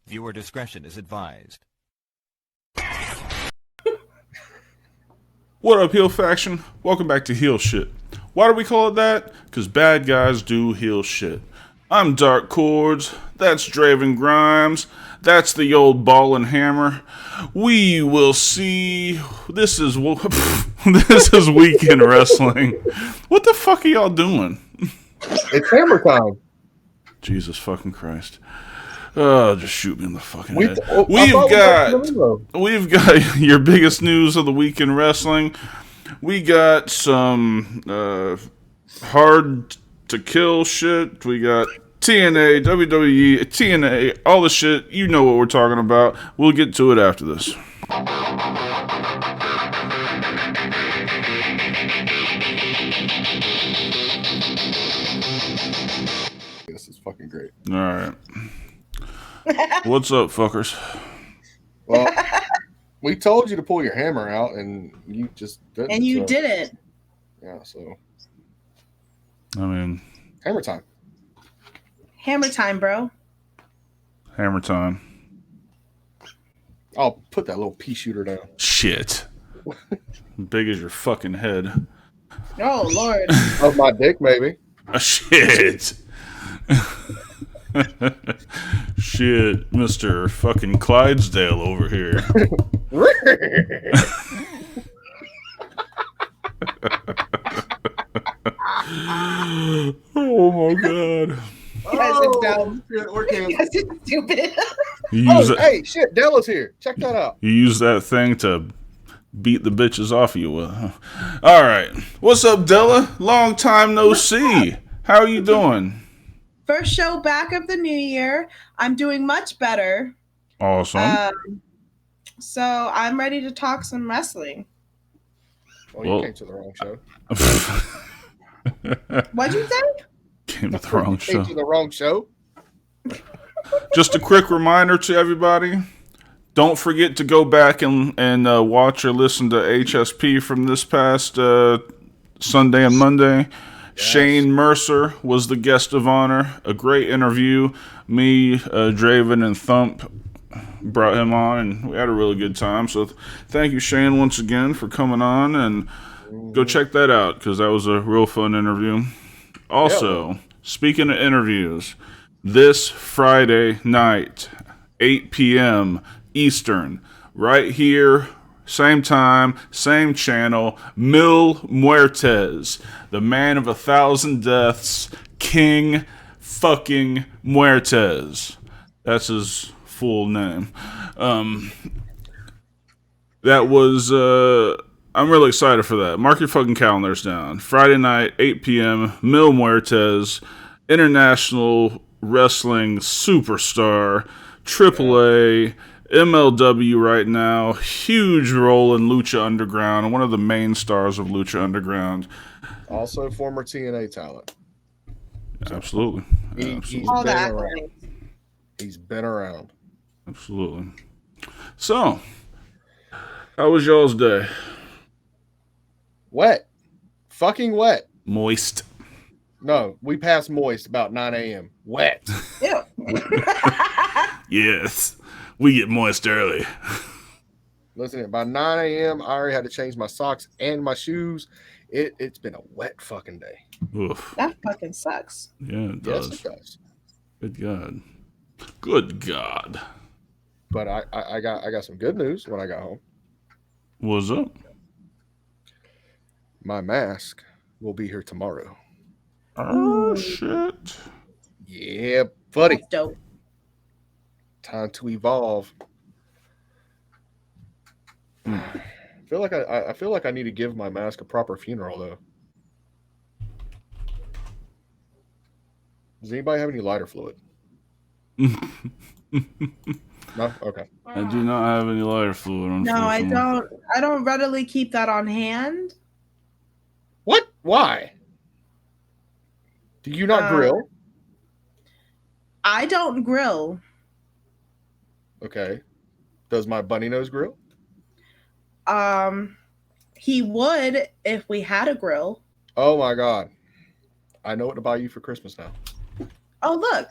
Viewer discretion is advised. What up, Heel Faction? Welcome back to Heel Shit. Why do we call it that? Because bad guys do heel shit. I'm Dark Cordz. That's Draven Grimes. That's the old ball and hammer. We will see. This is Weekend Wrestling. What the fuck are y'all doing? It's hammer time. Jesus fucking Christ. Oh, just shoot me in the fucking head. We've got your biggest news of the week in wrestling. We got some hard to kill shit. We got TNA, WWE, TNA, all the shit. You know what we're talking about. We'll get to it after this. This is fucking great. All right. What's up, fuckers? Well, we told you to pull your hammer out, and you just didn't. And you didn't. Yeah, so. I mean... Hammer time. Hammer time, bro. Hammer time. I'll put that little pea shooter down. Shit. Big as your fucking head. Oh, Lord. Of my dick, maybe. Shit. Shit, Mr. fucking Clydesdale over here. Oh my god. You guys are dumb. Shit, You guys are stupid. Hey, shit, Della's here. Check that out. You use that thing to beat the bitches off of you with. Huh? All right. What's up, Della? Long time no see. How are you doing? First show back of the new year. I'm doing much better. Awesome. So I'm ready to talk some wrestling. Well, you came to the wrong show. What'd you say? Came to the wrong show. Came to the wrong show. Just a quick reminder to everybody. Don't forget to go back and watch or listen to HSP from this past Sunday and Monday. Yes. Shane Mercer was the guest of honor. A great interview. Me, Draven, and Thump brought him on, and we had a really good time. So thank you, Shane, once again for coming on, and go check that out because that was a real fun interview. Also, speaking of interviews, this Friday night, 8 p.m. Eastern, right here, same time, same channel, Mil Muertes, the man of 1,000 deaths, King fucking Muertes. That's his full name. That was, I'm really excited for that. Mark your fucking calendars down. Friday night, 8 p.m., Mil Muertes, international wrestling superstar, AAA, MLW right now, huge role in Lucha Underground, one of the main stars of Lucha Underground. Also former TNA talent. Absolutely. He's been around. Absolutely. So, how was y'all's day? Wet. Fucking wet. Moist. No, we passed moist about 9 a.m. Wet. Ew. Yes. We get moist early. Listen, by 9 a.m., I already had to change my socks and my shoes. It's been a wet fucking day. Oof. That fucking sucks. Yeah, it does. Yes, it does. Good God. Good God. But I got some good news when I got home. What's up? My mask will be here tomorrow. Oh, shit. Yeah, buddy. That's dope. Time to evolve. I feel like I need to give my mask a proper funeral though. Does anybody have any lighter fluid? No? Okay. I do not have any lighter fluid. No, I don't. I don't readily keep that on hand. What? Why? Do you not grill? I don't grill. Okay. Does my bunny nose grill? He would if we had a grill. Oh my God. I know what to buy you for Christmas now. Oh, look.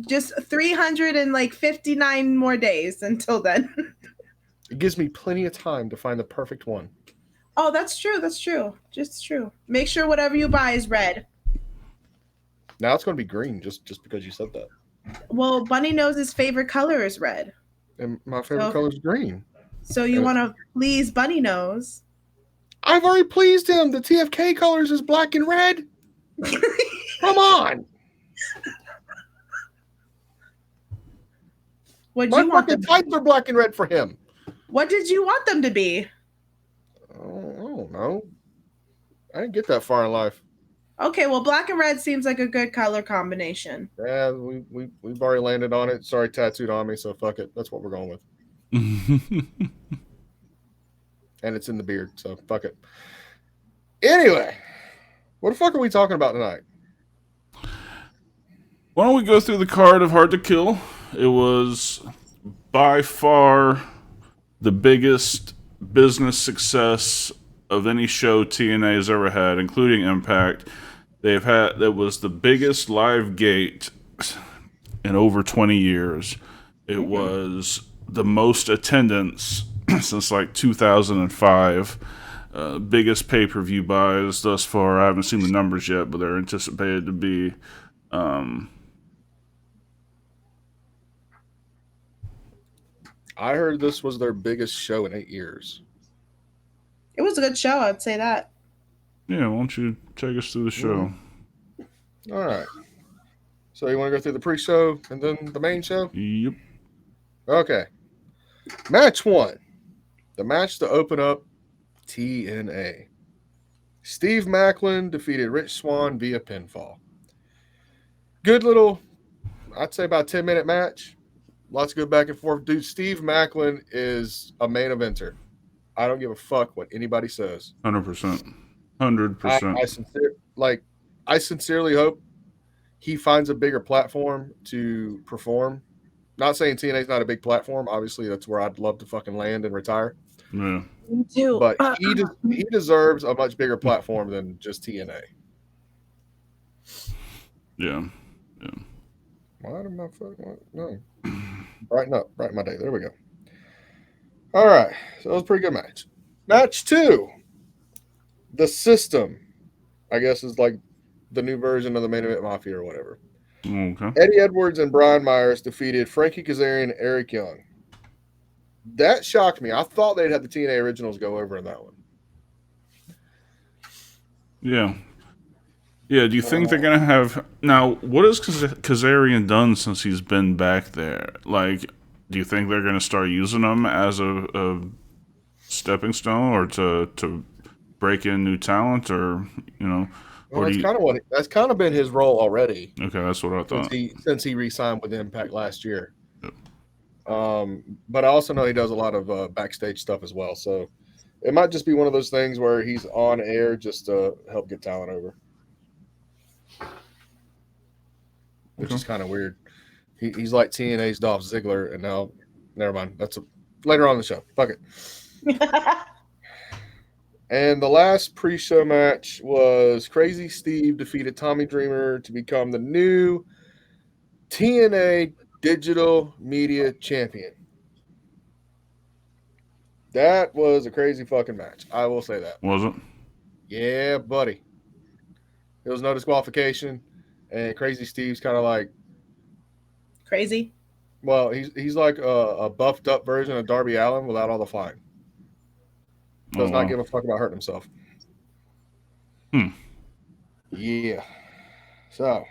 Just 359 more days until then. It gives me plenty of time to find the perfect one. Oh, that's true. That's true. Just true. Make sure whatever you buy is red. Now it's going to be green just because you said that. Well, Bunny Nose's favorite color is red. And my favorite color is green. So you want to please Bunny Nose. I've already pleased him. The TFK colors is black and red. Come on. What My you want fucking them tights are black and red for him. What did you want them to be? I don't know. I didn't get that far in life. Okay, well, black and red seems like a good color combination. Yeah, we've already landed on it. Sorry, tattooed on me, so fuck it. That's what we're going with. And it's in the beard, so fuck it. Anyway, what the fuck are we talking about tonight? Why don't we go through the card of Hard to Kill? It was by far the biggest business success of any show TNA has ever had, including Impact. That was the biggest live gate in over 20 years. It was the most attendance since like 2005. Biggest pay-per-view buys thus far. I haven't seen the numbers yet, but they're anticipated to be I heard this was their biggest show in 8 years. It was a good show, I'd say that. Yeah, why don't you take us through the show? All right. So you want to go through the pre-show and then the main show? Yep. Okay. Match 1. The match to open up TNA. Steve Macklin defeated Rich Swann via pinfall. Good little, I'd say about 10-minute match. Lots of good back and forth. Dude, Steve Macklin is a main eventer. I don't give a fuck what anybody says. 100%. 100%. I sincerely hope he finds a bigger platform to perform. Not saying TNA's not a big platform. Obviously, that's where I'd love to fucking land and retire. Yeah. Me too. But he deserves a much bigger platform than just TNA. Yeah. Why am I fucking? No. Brighten my day. There we go. All right. So it was a pretty good match. Match 2. The System, I guess, is like the new version of the Main Event Mafia or whatever. Okay. Eddie Edwards and Brian Myers defeated Frankie Kazarian and Eric Young. That shocked me. I thought they'd have the TNA originals go over in that one. Yeah. Yeah, do you think they're going to have... Now, what has Kazarian done since he's been back there? Like, do you think they're going to start using him as a stepping stone or to break in new talent or, you know... Well, that's kind of been his role already. Okay, that's what I thought. Since he re-signed with Impact last year. Yep. But I also know he does a lot of backstage stuff as well. So it might just be one of those things where he's on air just to help get talent over. Which is kind of weird. He's like TNA's Dolph Ziggler, and now, never mind. That's later on in the show. Fuck it. And the last pre-show match was Crazy Steve defeated Tommy Dreamer to become the new TNA Digital Media Champion. That was a crazy fucking match. I will say that. Was it? Yeah, buddy. There was no disqualification, and Crazy Steve's kind of like crazy. Well, he's like a buffed up version of Darby Allin without all the flying. Does not give a fuck about hurting himself. Yeah. So.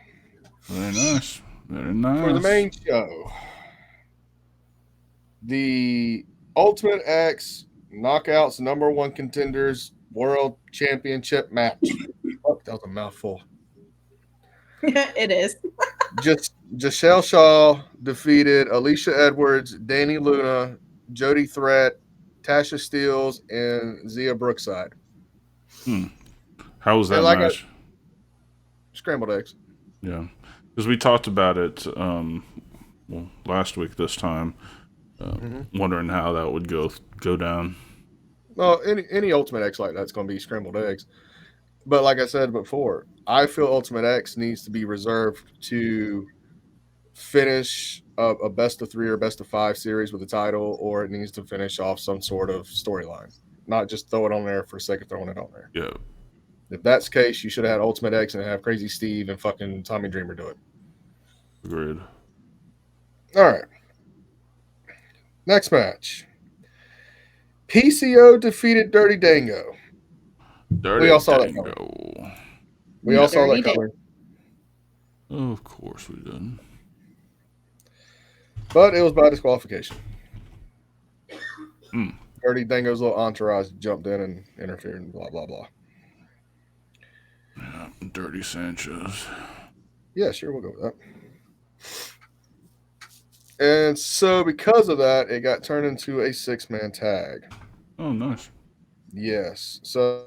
Very nice. Very nice. For the main show, the Ultimate X Knockouts #1 Contenders World Championship match. Fuck, that was a mouthful. It is. Giselle Shaw defeated Alicia Edwards, Danny Luna, Jody Threat, Tasha Steeles, and Zia Brookside. How was that match? Scrambled eggs. Yeah. Because we talked about it last week this time, wondering how that would go down. Well, any Ultimate X like that's going to be scrambled eggs. But like I said before, I feel Ultimate X needs to be reserved to finish a best of 3 or best of 5 series with a title, or it needs to finish off some sort of storyline, not just throw it on there for the sake of throwing it on there. Yeah. If that's the case, you should have had Ultimate X and have Crazy Steve and fucking Tommy Dreamer do it. Agreed. All right. Next match. PCO defeated Dirty Dango. Dirty We all saw Dango. that coming. We all saw that coming. Of course we did. But it was by disqualification. Mm. Dirty Dango's little entourage jumped in and interfered and blah, blah, blah. Yeah, Dirty Sanchez. Yeah, sure, we'll go with that. And so because of that, it got turned into a 6-man tag. Oh, nice. Yes. So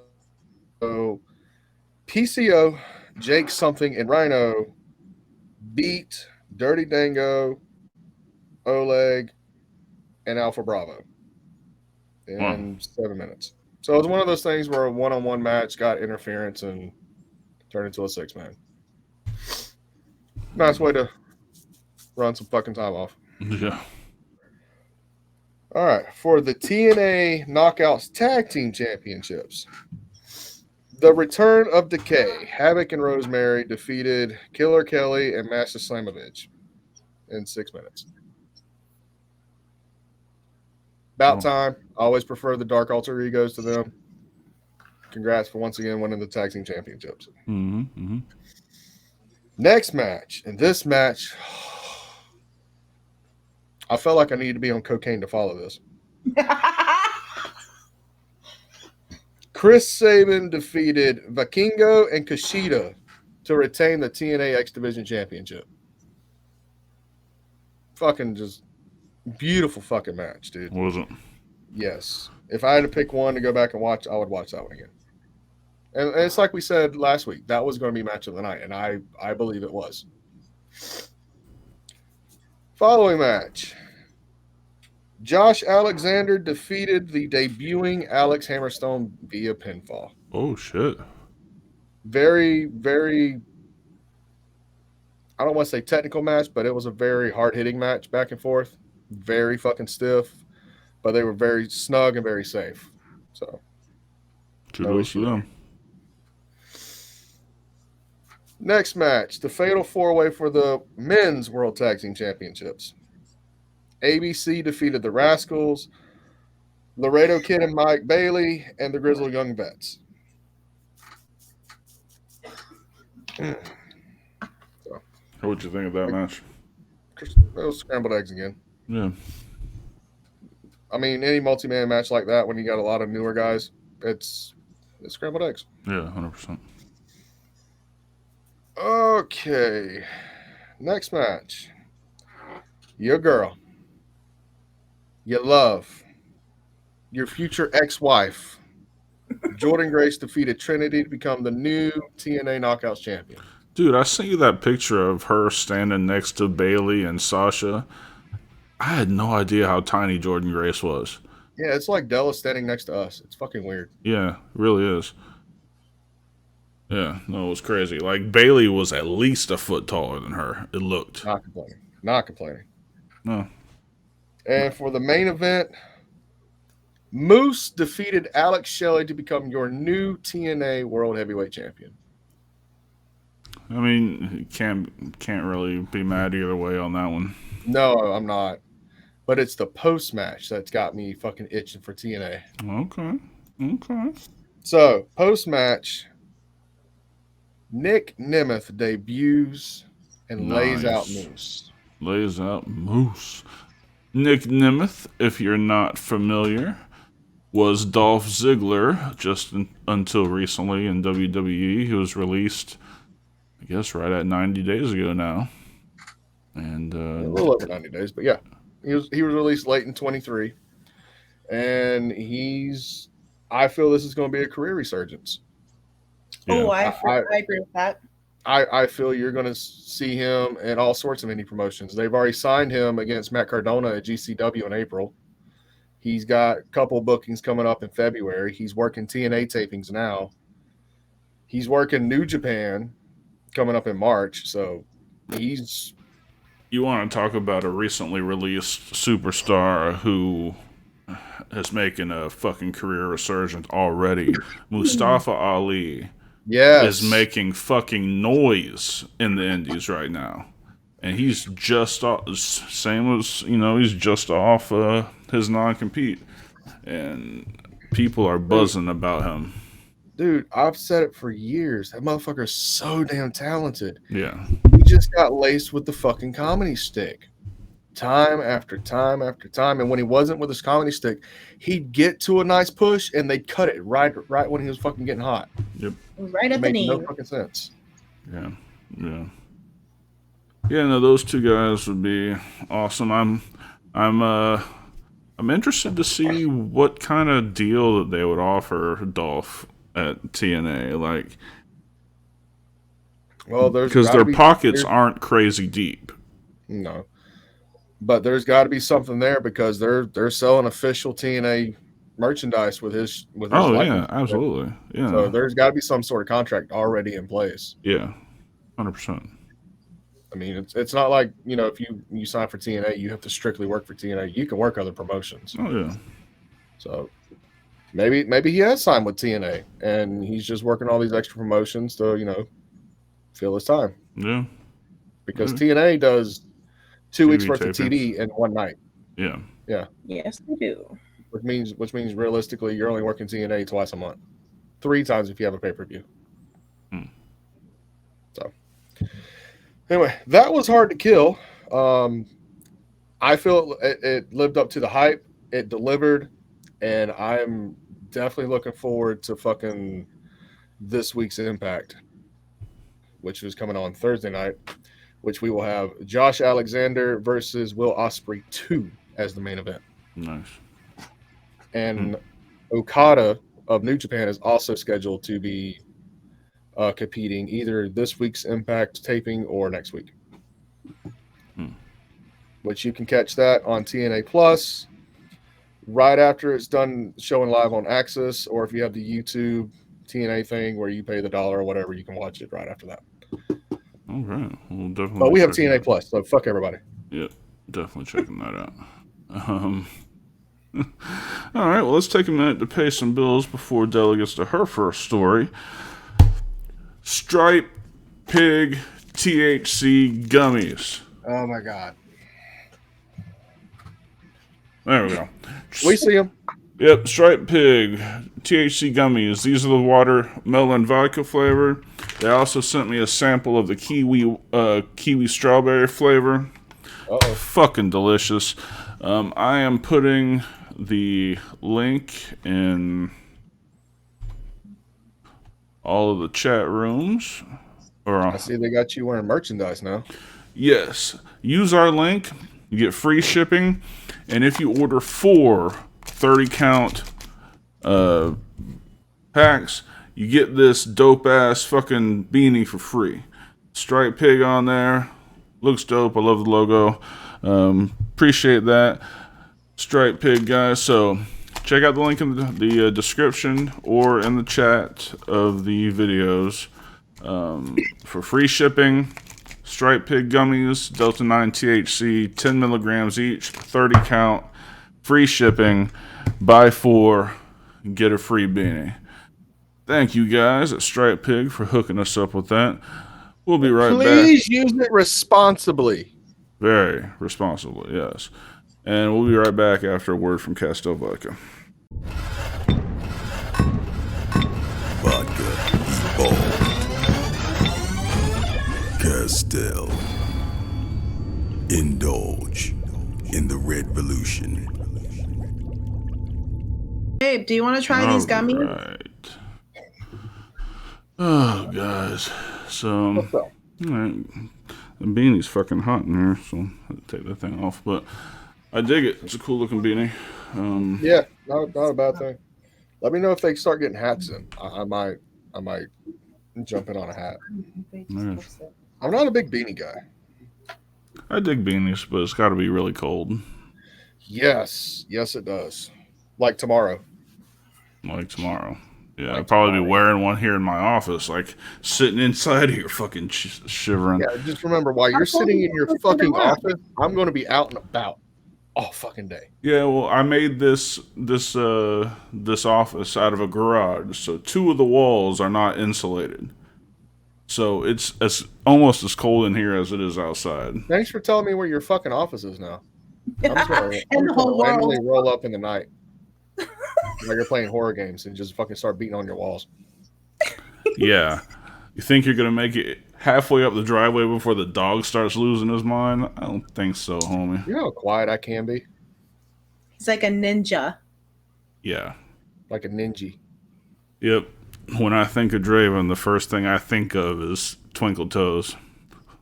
PCO, Jake Something, and Rhino beat Dirty Dango, Oleg, and Alpha Bravo in 7 minutes. So it was one of those things where a one-on-one match got interference and turned into a 6-man. Nice way to run some fucking time off. Yeah. All right. For the TNA Knockouts Tag Team Championships, the return of Decay, Havoc and Rosemary defeated Killer Kelly and Master Slamovich in 6 minutes. About time. I always prefer the Dark Alter Egos to them. Congrats for once again winning the Tag Team Championships. Mm-hmm. Mm-hmm. Next match. In this match, I felt like I needed to be on cocaine to follow this. Chris Sabin defeated Vikingo and Kushida to retain the TNA X Division Championship. Fucking just beautiful fucking match, dude. Was it? Yes. If I had to pick one to go back and watch, I would watch that one again. And it's like we said last week, that was going to be match of the night, and I believe it was. Following match. Josh Alexander defeated the debuting Alex Hammerstone via pinfall. Oh, shit. Very, very, I don't want to say technical match, but it was a very hard-hitting match back and forth. Very fucking stiff, but they were very snug and very safe. So, no issue there. Next match, the Fatal 4-Way for the Men's World Tag Team Championships. ABC defeated the Rascals, Laredo Kid and Mike Bailey, and the Grizzled Young Vets. So, what'd you think of that match? It was scrambled eggs again. Yeah. I mean, any multi-man match like that, when you got a lot of newer guys, it's scrambled eggs. Yeah, 100%. Okay. Next match. Your girl. Your love. Your future ex-wife. Jordan Grace defeated Trinity to become the new TNA Knockouts champion. Dude, I sent you that picture of her standing next to Bailey and Sasha. I had no idea how tiny Jordan Grace was. Yeah, it's like Della standing next to us. It's fucking weird. Yeah, it really is. Yeah, no, it was crazy. Like, Bailey was at least a foot taller than her, it looked. Not complaining. Not complaining. No. And for the main event, Moose defeated Alex Shelley to become your new TNA World Heavyweight Champion. I mean, you can't really be mad either way on that one. No, I'm not. But it's the post-match that's got me fucking itching for TNA. Okay. So, post-match, Nick Nemeth debuts and lays out Moose. Lays out Moose. Nick Nemeth, if you're not familiar, was Dolph Ziggler just until recently in WWE. He was released, I guess, right at 90 days ago now. And a little over 90 days, but yeah. He was released late in 23. And I feel this is going to be a career resurgence. Yeah. Oh, I agree with that. I feel you're going to see him in all sorts of indie promotions. They've already signed him against Matt Cardona at GCW in April. He's got a couple bookings coming up in February. He's working TNA tapings now. He's working New Japan coming up in March. So he's You want to talk about a recently released superstar who is making a fucking career resurgence already. Mustafa Ali is Yes. making fucking noise in the indies right now. And he's just off, same as, he's just off his non-compete. And people are buzzing about him. Dude, I've said it for years. That motherfucker's so damn talented. Yeah. He just got laced with the fucking comedy stick. Time after time after time. And when he wasn't with his comedy stick, he'd get to a nice push and they'd cut it right when he was fucking getting hot. Yep. Right at the Made knee. no fucking sense. Yeah. Yeah. Yeah, no, those two guys would be awesome. I'm interested to see what kind of deal that they would offer Dolph at TNA, like, Well, there's because gotta their be- pockets there- aren't crazy deep. No. But there's got to be something there because they're selling official TNA merchandise with his Oh yeah, likeness. absolutely. Yeah, So there's got to be some sort of contract already in place. yeah, 100%. I mean, it's not like, if you sign for TNA, you have to strictly work for TNA. You can work other promotions. Oh yeah, So maybe he has signed with TNA and he's just working all these extra promotions to, fill his time. yeah, Because TNA does 2 weeks TV worth of tapings. TD in one night, yeah. Yes, they do. which means realistically you're only working TNA twice a month, 3 times if you have a pay-per-view. So anyway, that was hard to kill. I feel it lived up to the hype. It delivered, and I'm definitely looking forward to fucking this week's Impact, which is coming on Thursday night, which we will have Josh Alexander versus Will Ospreay 2 as the main event. Nice. And Okada of New Japan is also scheduled to be competing either this week's Impact taping or next week. Which you can catch that on TNA Plus right after it's done showing live on Access, or if you have the YouTube TNA thing where you pay the $1 or whatever, you can watch it right after that. All right, we'll definitely. But we have check TNA that. Plus, so fuck everybody. Yep, definitely checking that out. All right, well, let's take a minute to pay some bills before Della gets to her first story. Stripe Pig THC gummies. Oh my god. There we go. We see them. Yep, Stripe Pig THC gummies. These are the watermelon vodka flavor. They also sent me a sample of the kiwi strawberry flavor. Uh-oh. Fucking delicious. I am putting the link in all of the chat rooms. I see they got you wearing merchandise now. Yes. Use our link. You get free shipping. And if you order 4 30-count packs, you get this dope-ass fucking beanie for free. Stripe Pig on there. Looks dope. I love the logo. Appreciate that. Stripe Pig, guys. So check out the link in the description or in the chat of the videos for free shipping. Stripe Pig gummies, Delta 9 THC, 10 milligrams each, 30 count, free shipping, buy 4, get a free beanie. Thank you guys at Stripe Pig for hooking us up with that. We'll be right back. Please use it responsibly. Very responsibly, yes. And we'll be right back after a word from Castel Vodka. Vodka evolved. Castel. Indulge in the revolution. Babe, do you want to try these gummies? Right. Oh, guys. So, What's up? all right. The beanie's fucking hot in here, so I had to take that thing off. But I dig it. It's a cool looking beanie. Yeah, not a bad thing. Let me know if they start getting hats in. I might jump in on a hat. Nice. I'm not a big beanie guy. I dig beanies, but it's got to be really cold. Yes, it does. Like tomorrow. Like tomorrow. Yeah, like, I'd probably be tomorrow. wearing one here in my office, like sitting inside here, fucking shivering. Yeah, just remember, while you're sitting in your fucking office, I'm going to be out and about all fucking day. Yeah, well, I made this office out of a garage, so 2 of the walls are not insulated. So it's almost as cold in here as it is outside. Thanks for telling me where your fucking office is now. I'm just gonna, And the whole randomly world. roll up in the night while you're playing horror games and just fucking start beating on your walls. Yeah. You think you're gonna make it halfway up the driveway before the dog starts losing his mind? I don't think so, homie. You know how quiet I can be? He's like a ninja. Yeah. Like a ninja. Yep. When I think of Draven, the first thing I think of is Twinkle Toes.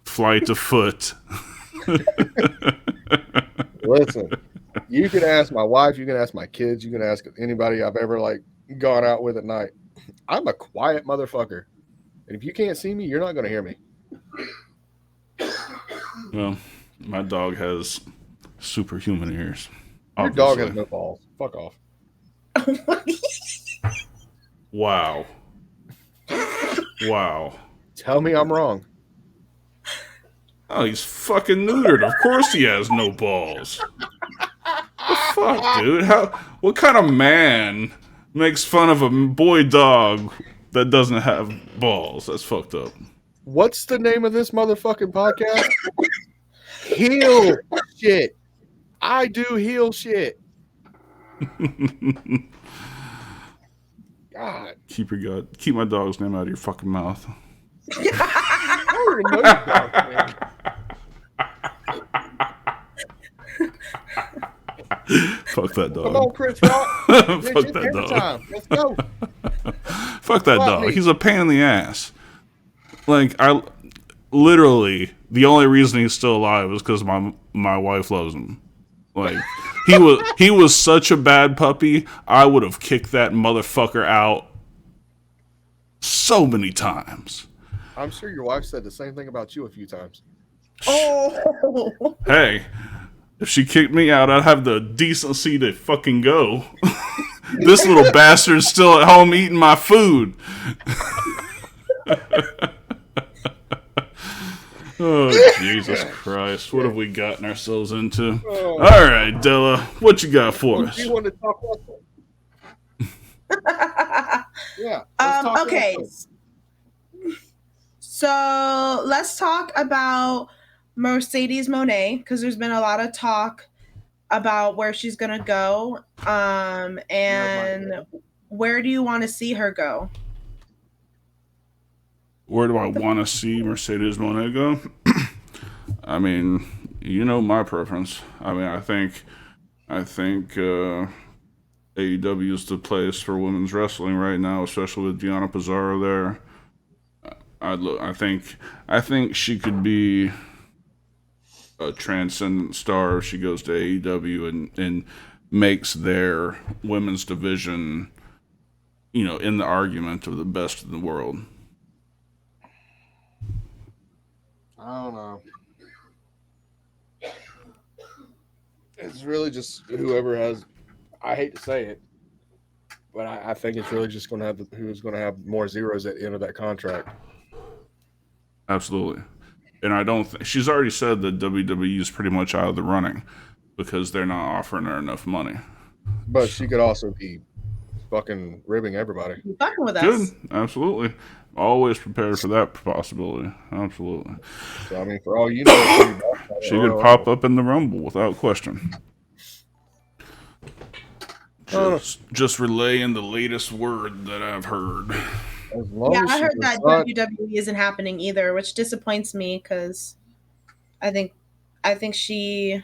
Flight of foot. Listen, you can ask my wife, you can ask my kids, you can ask anybody I've ever like gone out with at night. I'm a quiet motherfucker. And if you can't see me, you're not going to hear me. Well, my dog has superhuman ears. Your dog has no balls. Fuck off. Wow. Wow. Tell me I'm wrong. Oh, he's fucking neutered. Of course he has no balls. The fuck, dude? What kind of man makes fun of a boy dog that doesn't have balls? That's fucked up. What's the name of this motherfucking podcast? Heel shit. I do heel shit. God. Keep my dog's name out of your fucking mouth. I don't even know your dog's name. Fuck that dog. Come on, Chris Rock. Fuck that dog. Time. Let's go. Fuck that Fuck dog. me. He's a pain in the ass. Like, literally, the only reason he's still alive is because my wife loves him. Like, he was such a bad puppy, I would have kicked that motherfucker out so many times. I'm sure your wife said the same thing about you a few times. Oh. Hey, if she kicked me out, I'd have the decency to fucking go. This little bastard's still at home eating my food. Oh, Jesus Christ. What have we gotten ourselves into? Oh. All right, Della, what you got for us? You want to talk wrestling? Yeah. let's talk Okay. wrestling. So let's talk about Mercedes Moné, because there's been a lot of talk about where she's gonna go. And where do you want to see her go? Where do I want to see Mercedes Moné go? I mean, you know my preference. I mean, I think AEW is the place for women's wrestling right now, especially with Deonna Purrazzo there. I think she could be a transcendent star if she goes to AEW and makes their women's division, in the argument of the best in the world. I don't know. It's really just whoever has. I hate to say it, but I think it's really just going to have who's going to have more zeros at the end of that contract. Absolutely. And I don't think she's already said that WWE is pretty much out of the running because they're not offering her enough money. But she could also be fucking ribbing everybody. You fucking with us? Good. Absolutely. Always prepared for that possibility. Absolutely. So I mean, for all you know, She could pop up in the Rumble without question. Just relaying the latest word that I've heard. As long Yeah, as I she heard does that not- WWE isn't happening either, which disappoints me because I think she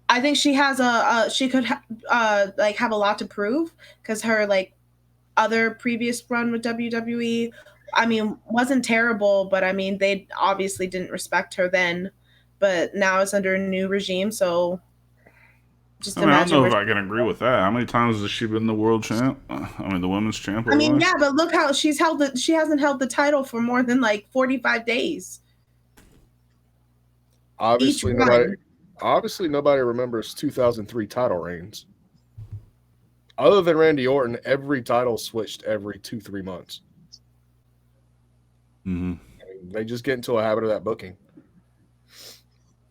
has she could have a lot to prove, because her other previous run with WWE, I mean, wasn't terrible, but I mean, they obviously didn't respect her then, but now it's under a new regime, so just I don't imagine. know if I can agree with that. How many times has she been the world champ? The women's champ. I mean, yeah, but look how she hasn't held the title for more than 45 days. Obviously, Each nobody remembers 2003 title reigns. Other than Randy Orton, every title switched every 2-3 months. Mm-hmm. They just get into a habit of that booking.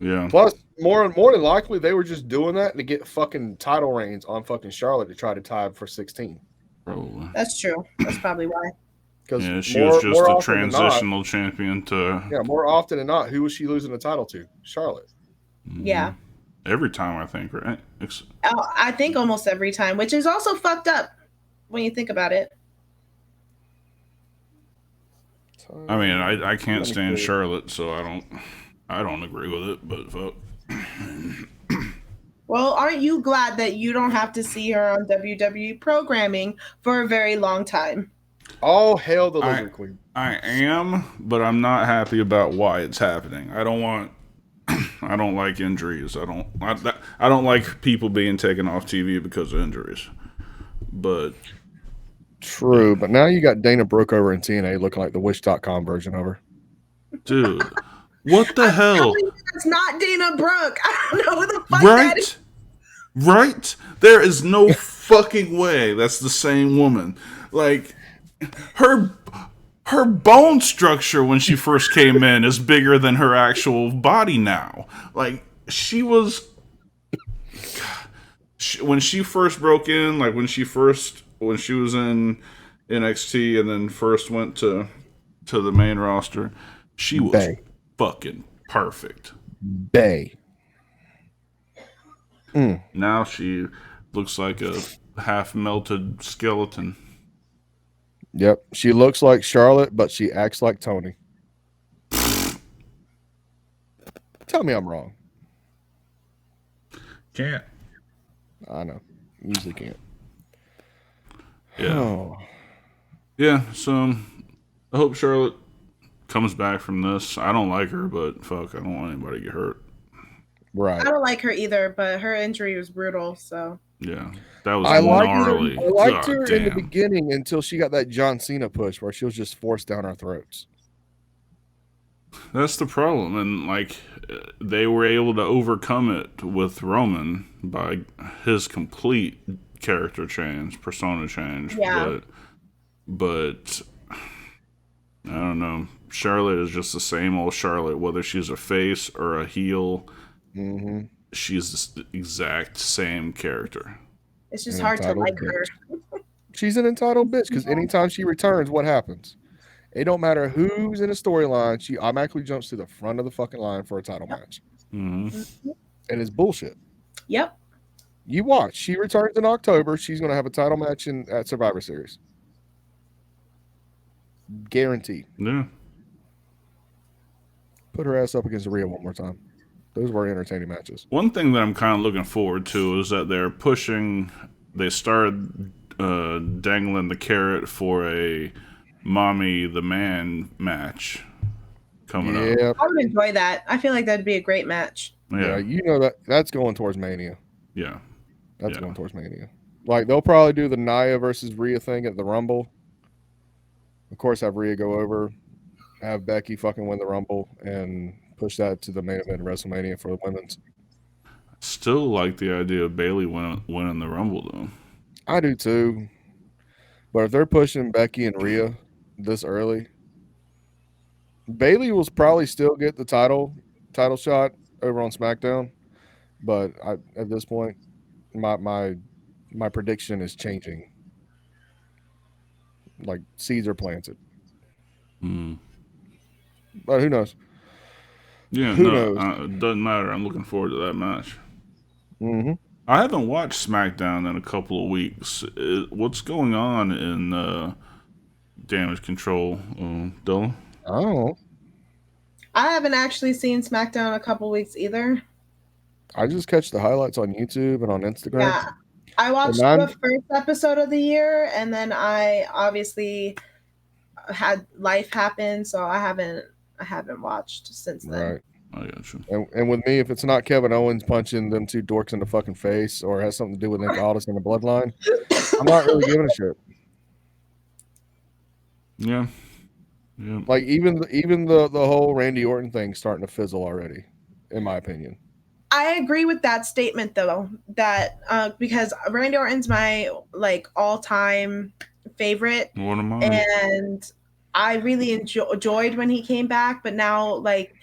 Yeah. Plus, more than likely, they were just doing that to get fucking title reigns on fucking Charlotte to try to tie for 16. Probably. That's true. That's probably why. Because Yeah, she was just more a often than not, transitional champion to. yeah, more often than not, who was she losing the title to? Charlotte. Yeah. Every time, I think, right? I think almost every time, which is also fucked up when you think about it. I mean, I can't stand Charlotte, so I don't agree with it, but fuck. Well, aren't you glad that you don't have to see her on WWE programming for a very long time? All hail the Lizard Queen. I am, but I'm not happy about why it's happening. I don't like injuries. I don't like people being taken off TV because of injuries. But true, but now you got Dana Brooke over in TNA looking like the Wish.com version of her. Dude, what the hell? It's not Dana Brooke. I don't know who the fuck Right? that is. Right? There is no fucking way that's the same woman. Like, her bone structure when she first came in is bigger than her actual body now. Like, she was... when she first broke in, like when she was in NXT and then first went to the main roster, she was fucking perfect. Bay. Now she looks like a half-melted skeleton. Yep. She looks like Charlotte, but she acts like Tony. Tell me I'm wrong. Can't. I know. Usually can't. Yeah. Oh. Yeah, so I hope Charlotte comes back from this. I don't like her, but fuck, I don't want anybody to get hurt. Right. I don't like her either, but her injury was brutal, so. Yeah, that was gnarly. I liked her damn. in the beginning until she got that John Cena push where she was just forced down our throats. That's the problem, and like they were able to overcome it with Roman by his complete character change, persona change. Yeah. But I don't know. Charlotte is just the same old Charlotte, whether she's a face or a heel. Mm-hmm. She's the exact same character. It's just hard to like her. She's an entitled bitch because anytime she returns, what happens? It don't matter who's in a storyline, she automatically jumps to the front of the fucking line for a title match. Mm-hmm. And it's bullshit. Yep. You watch. She returns in October. She's going to have a title match at Survivor Series. Guaranteed. Yeah. Put her ass up against Rhea one more time. Those were entertaining matches. One thing that I'm kind of looking forward to is that they started dangling the carrot for a Mommy the Man match coming up. I would enjoy that. I feel like that'd be a great match. Yeah, you know that's going towards Mania. Yeah. That's going towards Mania. Like, they'll probably do the Nia versus Rhea thing at the Rumble. Of course, have Rhea go over, have Becky fucking win the Rumble, and push that to the main event of WrestleMania for the women's. Still like the idea of Bayley winning the Rumble, though. I do, too. But if they're pushing Becky and Rhea this early, Bayley will probably still get the title shot over on SmackDown. But at this point, my prediction is changing. Like, seeds are planted. But who knows? Yeah, who knows? It doesn't matter. I'm looking forward to that match. Mm-hmm. I haven't watched SmackDown in a couple of weeks. What's going on in Damage Control, Dylan? Oh, I haven't actually seen SmackDown in a couple weeks either. I just catch the highlights on YouTube and on Instagram. Yeah, I watched the first episode of the year, and then I obviously had life happen, so I haven't watched since then. Right. I got you. And with me, if it's not Kevin Owens punching them two dorks in the fucking face or has something to do with Nick Aldis in the bloodline, I'm not really giving a shit. Yeah. Yeah. Like, even the whole Randy Orton thing starting to fizzle already, in my opinion. I agree with that statement though. That because Randy Orton's my like all-time favorite, One of mine. and I really enjoyed when he came back. But now, like,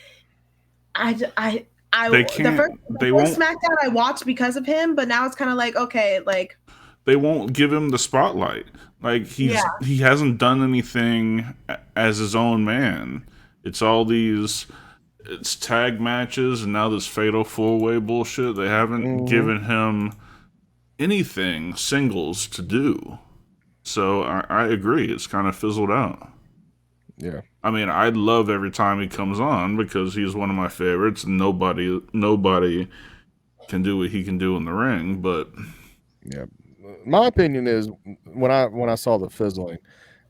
They the can't. first SmackDown I watched because of him, but now it's kind of like, okay, like They won't give him the spotlight. Like he hasn't done anything as his own man. It's all these. It's tag matches and now this fatal 4-way bullshit. They haven't given him anything singles to do. So I agree. It's kind of fizzled out. Yeah. I mean, I love every time he comes on because he's one of my favorites. And nobody can do what he can do in the ring. But yeah, my opinion is when I saw the fizzling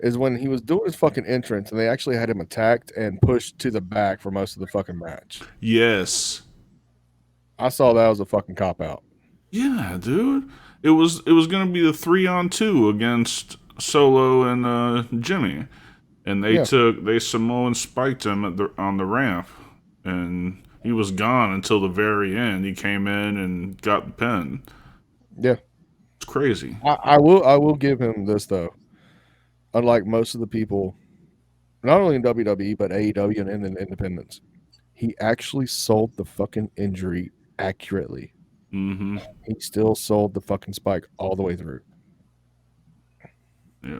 is when he was doing his fucking entrance and they actually had him attacked and pushed to the back for most of the fucking match. yes, I saw that as a fucking cop out. yeah, dude. It was gonna be a 3-on-2 against Solo and Jimmy, and they Samoan spiked him on the ramp, and he was gone until the very end. He came in and got the pin. Yeah, it's crazy. I will give him this though. Unlike most of the people, not only in WWE but AEW and in independents, he actually sold the fucking injury accurately. Mm-hmm. He still sold the fucking spike all the way through. Yeah.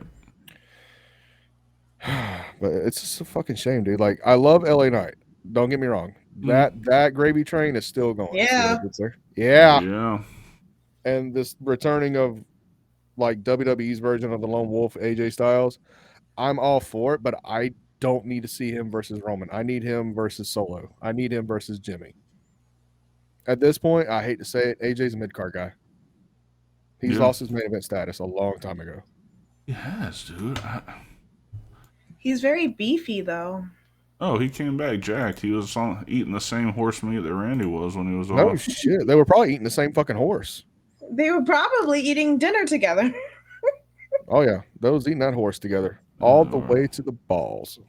But it's just a fucking shame, dude. Like, I love LA Knight. Don't get me wrong. That gravy train is still going. Yeah. Yeah. And this returning of like WWE's version of the Lone Wolf, AJ Styles, I'm all for it, but I don't need to see him versus Roman. I need him versus Solo. I need him versus Jimmy. At this point, I hate to say it, AJ's a mid-card guy. He's lost his main event status a long time ago. He has, dude. He's very beefy, though. Oh, he came back jacked. He was eating the same horse meat that Randy was when he was off. No shit. They were probably eating the same fucking horse. They were probably eating dinner together. Oh, yeah. They was eating that horse together. All the way to the balls.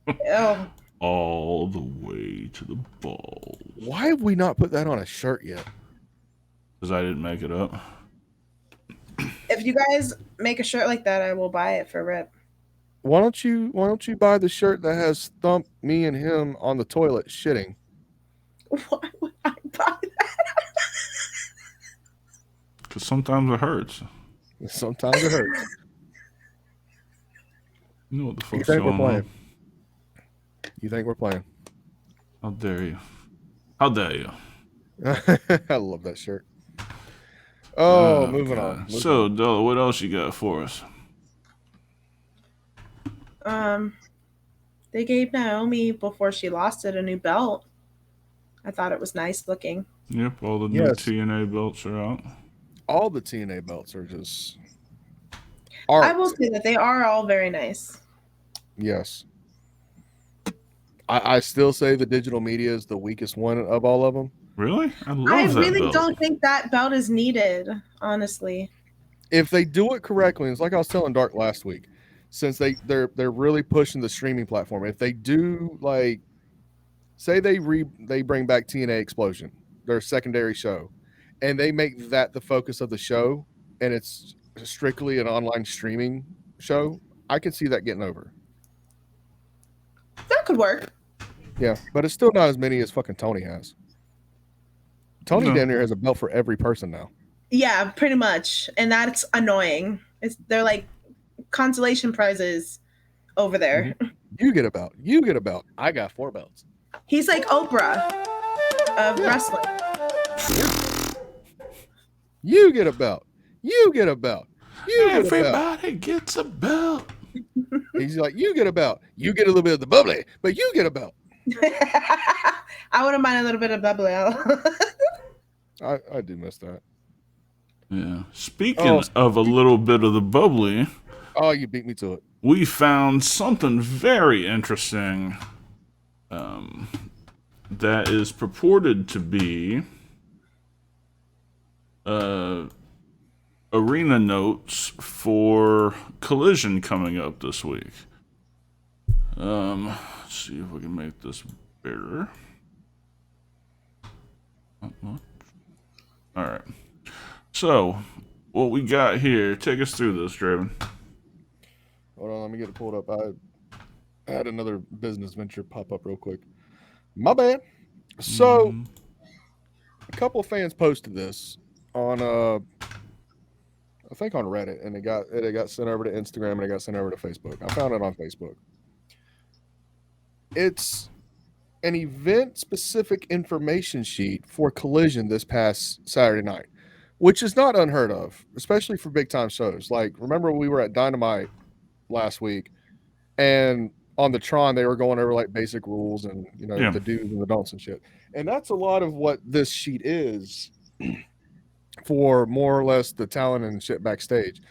Oh. All the way to the balls. Why have we not put that on a shirt yet? Because I didn't make it up. If you guys make a shirt like that, I will buy it for Rip. Why don't you buy the shirt that has Thump, me, and him on the toilet shitting? Why would I buy that? Because sometimes it hurts. Sometimes it hurts. You know what the fuck's You think going we're playing? on? You think we're playing? How dare you? How dare you? I love that shirt. Oh, moving on. So, Della, what else you got for us? They gave Naomi, before she lost it, a new belt. I thought it was nice looking. Yep, all the new TNA belts are out. All the TNA belts are just art. I will say that they are all very nice. Yes. I still say the digital media is the weakest one of all of them. Really? I really don't think that belt is needed, honestly. If they do it correctly, it's like I was telling Dark last week, since they're really pushing the streaming platform. If they do, like, say they bring back TNA Explosion, their secondary show, and they make that the focus of the show, and it's strictly an online streaming show, I could see that getting over. That could work. Yeah, but it's still not as many as fucking Tony has. Tony down there has a belt for every person now. Yeah, pretty much. And that's annoying. They're like consolation prizes over there. Mm-hmm. You get a belt. You get a belt. I got 4 belts. He's like Oprah of wrestling. You get a belt. You get a belt. Everybody gets a belt. He's like, you get a belt. You get a little bit of the bubbly, but you get a belt. I wouldn't mind a little bit of bubbly. I do miss that. Yeah. Speaking of a little bit of the bubbly. Oh, you beat me to it. We found something very interesting that is purported to be arena notes for Collision coming up this week. Let's see if we can make this bigger. All right. So, what we got here? Take us through this, Draven. Hold on, let me get it pulled up. I had another business venture pop up real quick. My bad. So, a couple of fans posted this on, I think on Reddit, and it got sent over to Instagram and it got sent over to Facebook. I found it on Facebook. It's an event-specific information sheet for Collision this past Saturday night, which is not unheard of, especially for big-time shows. Like, remember we were at Dynamite last week, and on the Tron they were going over like basic rules and the do's and the don'ts and shit. And that's a lot of what this sheet is for more or less the talent and shit backstage.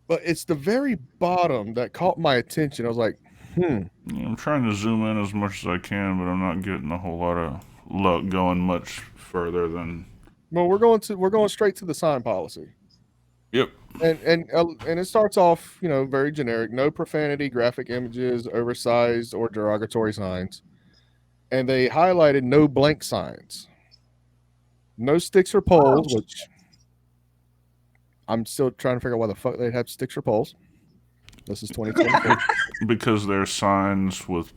But it's the very bottom that caught my attention. I was like, I'm trying to zoom in as much as I can, but I'm not getting a whole lot of luck going much further than. Well, we're going straight to the sign policy. Yep. And it starts off, very generic. No profanity, graphic images, oversized or derogatory signs. And they highlighted no blank signs. No sticks or poles, which I'm still trying to figure out why the fuck they'd have sticks or poles. This is 2024. Because they're signs with,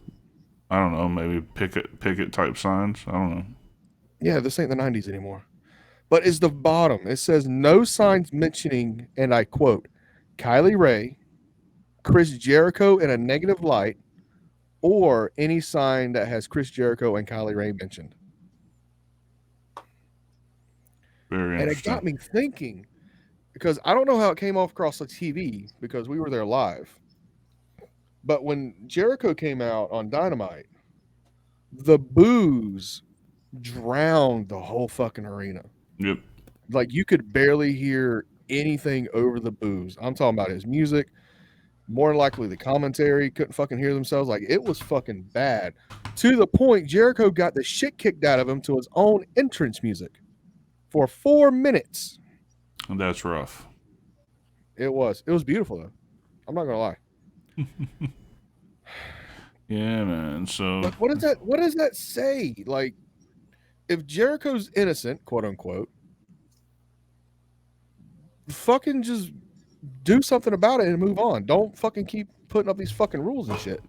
I don't know, maybe picket type signs. I don't know. Yeah, this ain't the 90s anymore. But it's the bottom. It says no signs mentioning, and I quote, Kylie Ray, Chris Jericho in a negative light, or any sign that has Chris Jericho and Kylie Ray mentioned. Very And interesting. it got me thinking, because I don't know how it came off across the TV because we were there live. But when Jericho came out on Dynamite, the boos drowned the whole fucking arena. Yep. Like you could barely hear anything over the boos. I'm talking about his music. More than likely the commentary couldn't fucking hear themselves. Like it was fucking bad. To the point Jericho got the shit kicked out of him to his own entrance music for 4 minutes. And that's rough. It was beautiful though. I'm not gonna lie. Yeah, man. So But what does that say? Like, if Jericho's innocent, quote unquote, fucking just do something about it and move on. Don't fucking keep putting up these fucking rules and shit.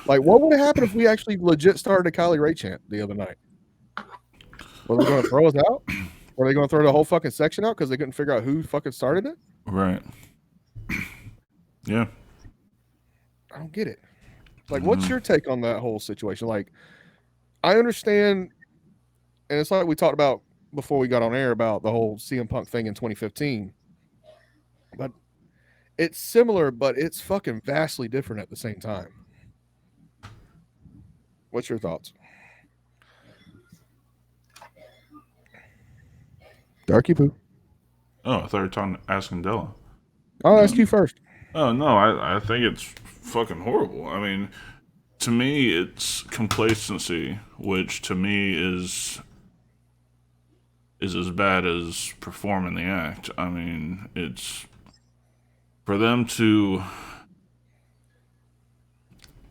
Like, what would have happened if we actually legit started a Kylie Ray chant the other night? Were they going to throw us out? Were they going to throw the whole fucking section out because they couldn't figure out who fucking started it? Right. Yeah. I don't get it. Like, what's your take on that whole situation? Like, I understand, and it's like we talked about before we got on air about the whole CM Punk thing in 2015. But it's similar, but it's fucking vastly different at the same time. What's your thoughts? Darky Poo. Oh, I thought you were talking asking Della. I'll ask you first. Oh no, I think it's fucking horrible. I mean, to me, it's complacency, which to me is as bad as performing the act. I mean, it's for them to.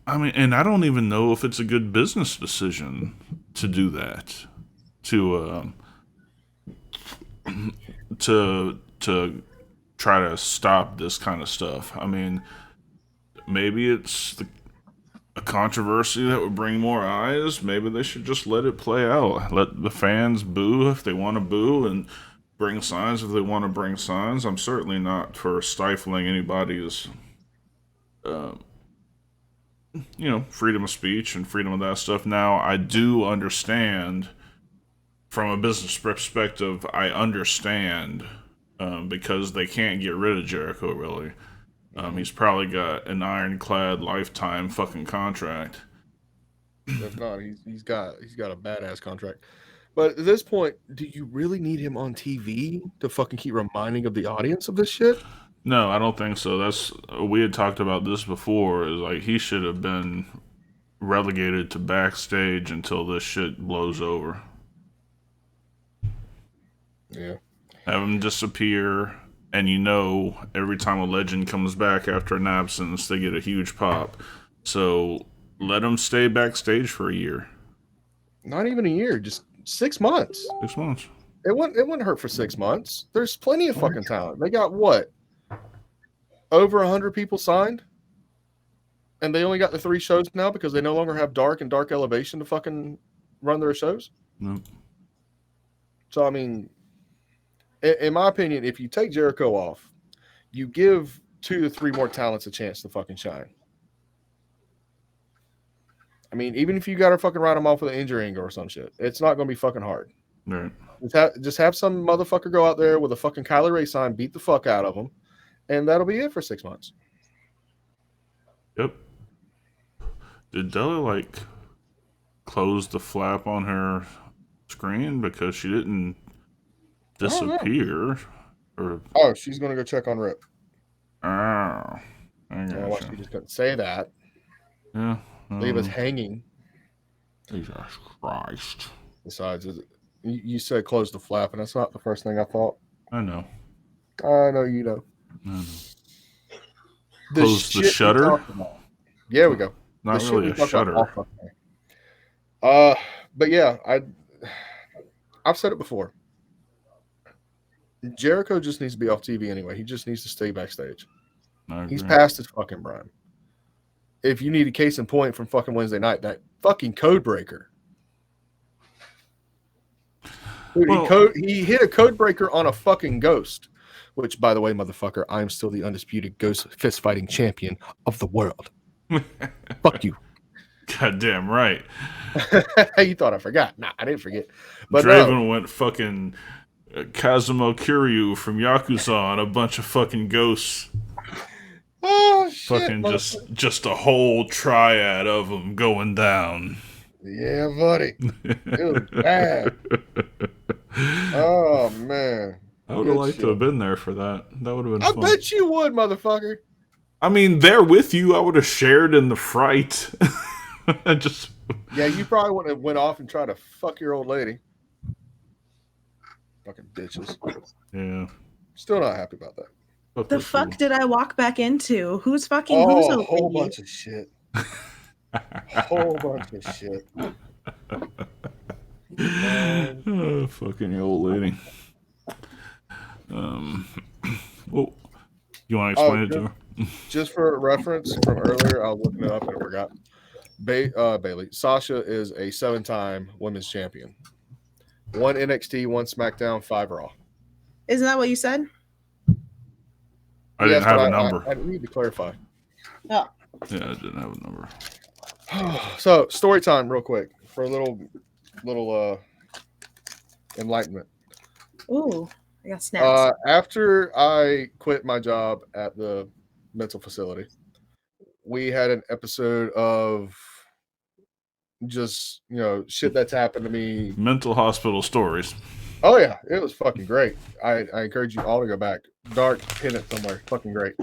I mean, and I don't even know if it's a good business decision to do that. To try to stop this kind of stuff. I mean, maybe it's a controversy that would bring more eyes. Maybe they should just let it play out. Let the fans boo if they want to boo and bring signs if they want to bring signs. I'm certainly not for stifling anybody's, freedom of speech and freedom of that stuff. Now, I do understand from a business perspective, I understand because they can't get rid of Jericho, really. He's probably got an ironclad lifetime fucking contract. If not, he's got a badass contract. But at this point, do you really need him on TV to fucking keep reminding of the audience of this shit? No, I don't think so. We had talked about this before. Is like he should have been relegated to backstage until this shit blows over. Yeah. Have him disappear, and every time a legend comes back after an absence, they get a huge pop. So let him stay backstage for a year. Not even a year. Just 6 months. 6 months. It wouldn't hurt for 6 months. There's plenty of fucking talent. They got what? Over 100 people signed? And they only got the 3 shows now because they no longer have Dark and Dark Elevation to fucking run their shows? Nope. So, I mean, in my opinion, if you take Jericho off, you give 2 to 3 more talents a chance to fucking shine. I mean, even if you got to fucking write them off with an injury angle or some shit, it's not going to be fucking hard. Right. Just have some motherfucker go out there with a fucking Kylie Ray sign, beat the fuck out of them, and that'll be it for 6 months. Yep. Did Della, like, close the flap on her screen because she didn't disappear? Or Oh, she's going to go check on Rip. oh, I Well, gotcha. she just couldn't say that. Yeah. Leave us hanging. Jesus Christ. Besides, you said close the flap, and that's not the first thing I thought. I know. I know you know. I know. Close the shit we shutter? talked about. Yeah, we go. Not The shit really we a talked about shutter. all fucking day. But yeah, I've said it before. Jericho just needs to be off TV anyway. He just needs to stay backstage. I He's agree. past his fucking prime. If you need a case in point from fucking Wednesday night, that fucking code breaker. Dude, Well- he hit a code breaker on a fucking ghost. Which, by the way, motherfucker, I'm still the undisputed ghost fist fighting champion of the world. Fuck you. Goddamn right. You thought I forgot? Nah, I didn't forget. But Draven went fucking Kazuma Kiryu from Yakuza on a bunch of fucking ghosts. Oh shit! Fucking just a whole triad of them going down. Yeah, buddy. It was bad. Oh man. I would have Good liked to shit. have been there for that. That would have been I fun. bet you would, motherfucker. I mean, there with you, I would have shared in the fright. Just Yeah, you probably wouldn't have went off and tried to fuck your old lady. Fucking bitches. yeah. Still not happy about that. Fuck The this fuck fool. did I walk back into? Who's fucking who's Oh, a old whole lady? bunch of shit. Whole bunch of shit. Oh, fucking old lady. Well, you want to explain it to her? Just for reference from earlier, I was looking it up and I forgot. Bailey. Sasha is a 7-time women's champion. 1 NXT, 1 SmackDown, 5 Raw. Isn't that what you said? I didn't Yes, have but a number. I need to clarify. Oh. Yeah, I didn't have a number. So, story time, real quick, for a little enlightenment. Ooh, I got snaps. After I quit my job at the mental facility, we had an episode of just, shit that's happened to me. Mental hospital stories. Oh, yeah, it was fucking great. I encourage you all to go back. Dark, hidden it somewhere. Fucking great.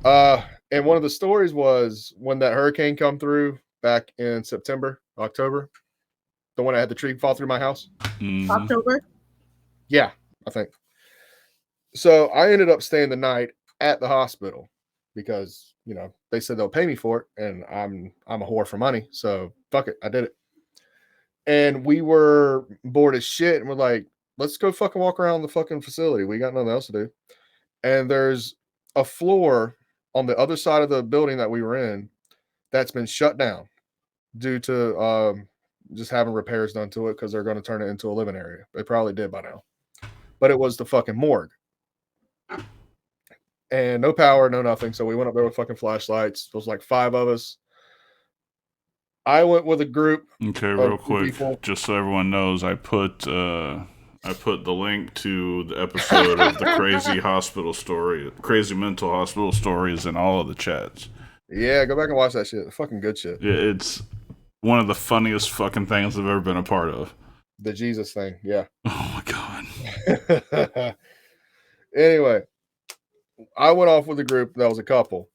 And one of the stories was when that hurricane come through back in October, the one that had the tree fall through my house. Mhm. October. Yeah, I think. So I ended up staying the night at the hospital because, they said they'll pay me for it, and I'm a whore for money. So fuck it, I did it. And we were bored as shit, and we're like, let's go fucking walk around the fucking facility. We got nothing else to do. And there's a floor on the other side of the building that we were in that's been shut down due to just having repairs done to it because they're going to turn it into a living area. They probably did by now. But it was the fucking morgue. And no power, no nothing. So we went up there with fucking flashlights. There was like 5 of us. I went with a group. Okay, real two quick, people. just so everyone knows, I put the link to the episode of the crazy mental hospital stories in all of the chats. Yeah, go back and watch that shit. Fucking good shit. Yeah, it's one of the funniest fucking things I've ever been a part of. The Jesus thing. Yeah. Oh my god. Anyway, I went off with a group that was a couple,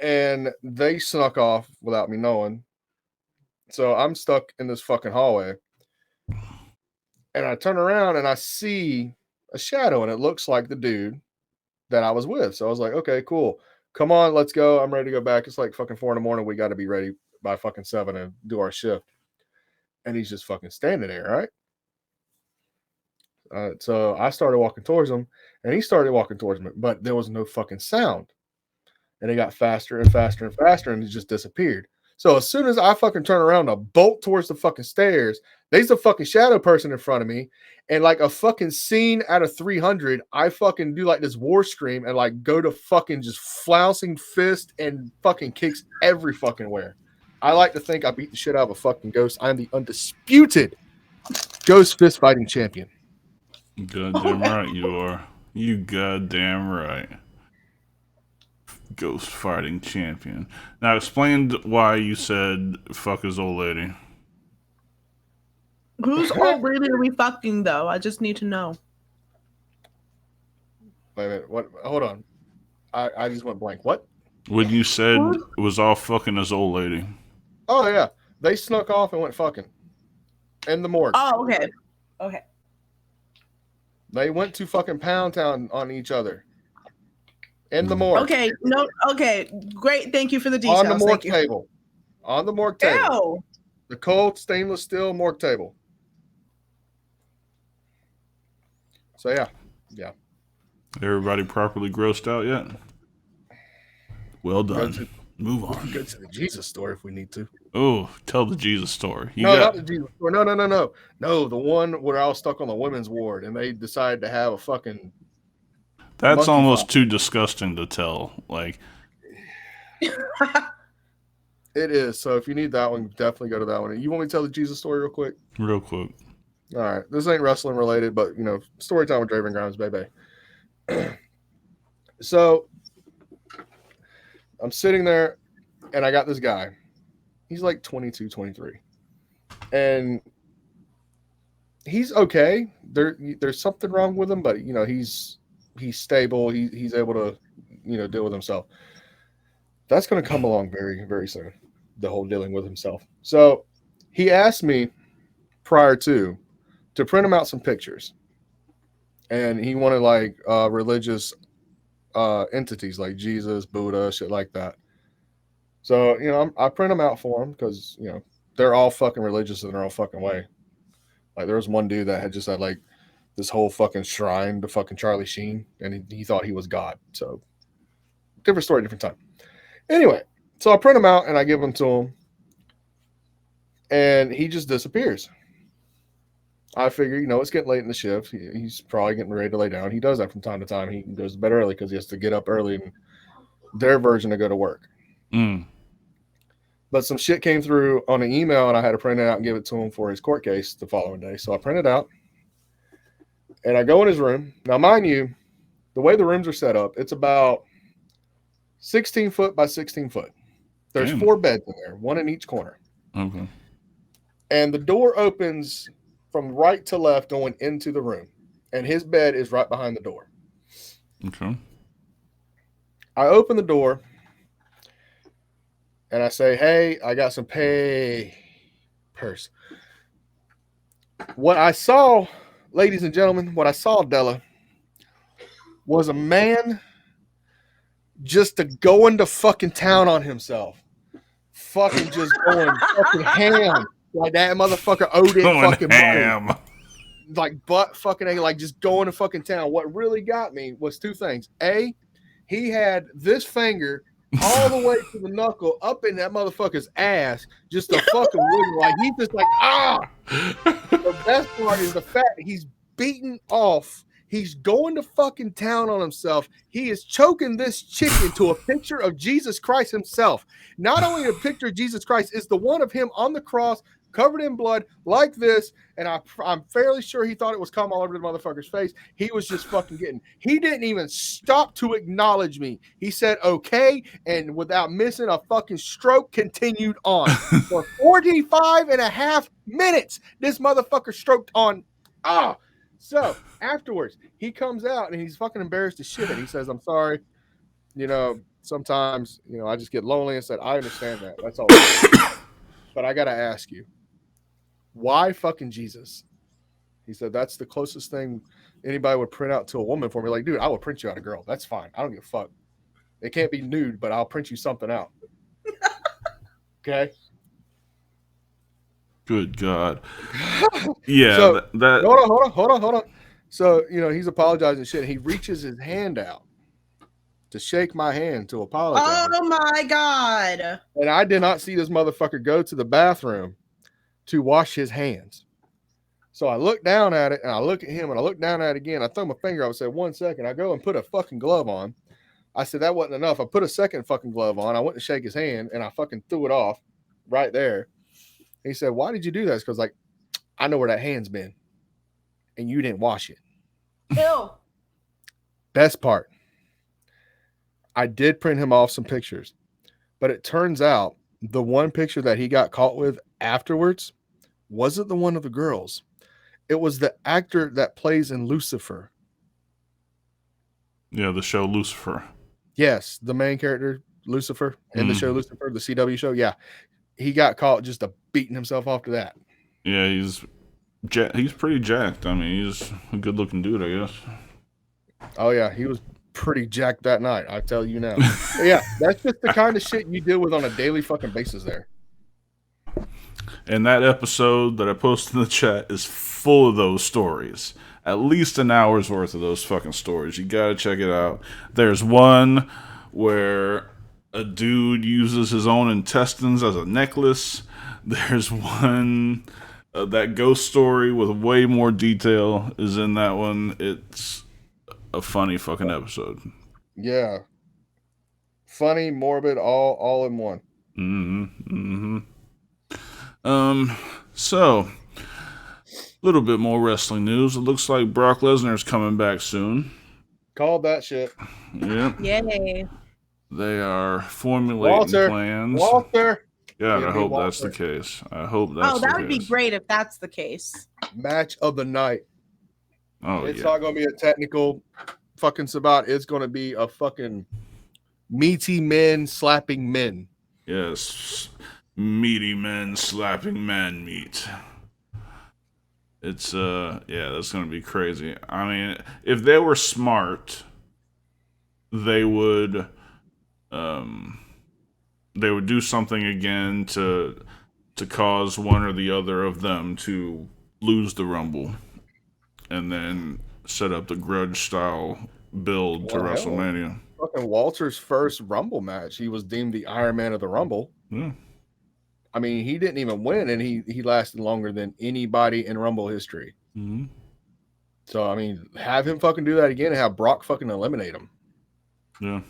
and they snuck off without me knowing. So I'm stuck in this fucking hallway, and I turn around and I see a shadow, and it looks like the dude that I was with. So I was like, okay, cool. Come on, let's go. I'm ready to go back. It's like fucking 4 a.m. We got to be ready by fucking 7 and do our shift. And he's just fucking standing there, right? So I started walking towards him, and he started walking towards me, but there was no fucking sound. And it got faster and faster and faster, and it just disappeared. So as soon as I fucking turn around to bolt towards the fucking stairs, there's a fucking shadow person in front of me. And like a fucking scene out of 300, I fucking do like this war scream and like go to fucking just flouncing fist and fucking kicks every fucking where. I like to think I beat the shit out of a fucking ghost. I'm the undisputed ghost fist fighting champion. Goddamn right you are. You goddamn right. Ghost fighting champion. Now explain why you said fuck his old lady. Who's old lady are we fucking though? I just need to know. Wait a minute. What? Hold on. I just went blank. What? When you said it was all fucking his old lady. Oh yeah. They snuck off and went fucking. In the morgue. Oh, okay. Okay. They went to fucking Pound Town on each other. In the morgue. Okay. No. Okay. Great. Thank you for the details. On the morgue Thank you. table. On the morgue table. Ew. The cold stainless steel morgue table. So yeah. Everybody properly grossed out yet? Well done. to- Move We can on. go to the Jesus story if we need to. Oh, tell the Jesus story. Not the Jesus story. No. No, the one where I was stuck on the women's ward and they decided to have a fucking. That's monkey almost fight. too disgusting to tell. Like, It is. So if you need that one, definitely go to that one. You want me to tell the Jesus story real quick? real quick. All right. This ain't wrestling related, but story time with Draven Grimes, baby. So I'm sitting there and I got this guy. He's like 22, 23. And he's okay. There's something wrong with him, but he's stable. He's able to, deal with himself. That's going to come along very, very soon. The whole dealing with himself. So he asked me prior to print him out some pictures, and he wanted like religious entities like Jesus, Buddha, shit like that. So I print them out for him because they're all fucking religious in their own fucking way. Like there was one dude that just had like this whole fucking shrine to fucking Charlie Sheen, and he thought he was God. So different story, different time. Anyway, so I print them out and I give them to him, and he just disappears. I figure, it's getting late in the shift. He's probably getting ready to lay down. He does that from time to time. He goes to bed early because he has to get up early and their version to go to work. But some shit came through on an email, and I had to print it out and give it to him for his court case the following day. So I print it out, and I go in his room. Now, mind you, the way the rooms are set up, it's about 16 foot by 16 foot. There's 4 beds in there, one in each corner. Okay. And the door opens from right to left going into the room. And his bed is right behind the door. Okay. I open the door and I say, hey, I got some papers. What I saw, ladies and gentlemen, Della, was a man just to go into fucking town on himself. Fucking just going fucking ham. Like that motherfucker owed it fucking money. Like butt fucking like just going to fucking town. What really got me was 2 things. A, he had this finger all the way to the knuckle up in that motherfucker's ass, just a fucking wiggle. Like he's just like, ah. The best part is the fact that he's beaten off. He's going to fucking town on himself. He is choking this chick into a picture of Jesus Christ himself. Not only a picture of Jesus Christ, is the one of him on the cross, covered in blood, like this. And I'm fairly sure he thought it was cum all over the motherfucker's face. He was just fucking getting. He didn't even stop to acknowledge me. He said, okay, and without missing a fucking stroke, continued on. For 45 and a half minutes, this motherfucker stroked on. So afterwards, he comes out and he's fucking embarrassed as shit. And he says, I'm sorry. Sometimes, I just get lonely. And said, I understand that. That's all. But I got to ask you, why fucking Jesus? He said, that's the closest thing anybody would print out to a woman for me. Like, dude, I will print you out a girl. That's fine. I don't give a fuck. It can't be nude, but I'll print you something out. Okay. Good God. Yeah, So, that hold on. So, he's apologizing and shit. He reaches his hand out to shake my hand to apologize. Oh my God. And I did not see this motherfucker go to the bathroom to wash his hands. So I look down at it and I look at him and I look down at it again. I throw my finger up and say, 1 second. I go and put a fucking glove on. I said, that wasn't enough. I put a second fucking glove on. I went to shake his hand and I fucking threw it off right there. He said, why did you do that? Because, I know where that hand's been and you didn't wash it. Ew. Best part, I did print him off some pictures, but it turns out the one picture that he got caught with afterwards wasn't the one of the girls. It was the actor that plays in Lucifer. Yeah, the show Lucifer. Yes, the main character, Lucifer, in the show Lucifer, the CW show. Yeah, he got caught just beating himself off to that. Yeah, he's pretty jacked. I mean, he's a good-looking dude, I guess. Oh, yeah, he was pretty jacked that night, I tell you now. Yeah, that's just the kind of shit you deal with on a daily fucking basis there. And that episode that I posted in the chat is full of those stories. At least an hour's worth of those fucking stories. You gotta check it out. There's one where a dude uses his own intestines as a necklace. There's one, that ghost story with way more detail is in that one. It's a funny fucking episode. Yeah. Funny, morbid, all in one. So, a little bit more wrestling news. It looks like Brock Lesnar is coming back soon. Called that shit. Yep. Yay. They are formulating plans. Walter. God, I hope that's the case. I hope that's the case. Oh, that would be great if that's the case. Match of the night. Oh, it's not going to be a technical fucking sabat. It's going to be a fucking meaty men slapping men. Yes. Meaty men slapping man meat. It's that's gonna be crazy. I mean, if they were smart, they would do something again to cause one or the other of them to lose the Rumble, and then set up the grudge style build to WrestleMania. Fucking Walter's first Rumble match, he was deemed the Iron Man of the Rumble. Yeah. I mean, he didn't even win, and he lasted longer than anybody in Rumble history. Mm-hmm. So, I mean, have him fucking do that again and have Brock fucking eliminate him. Yeah.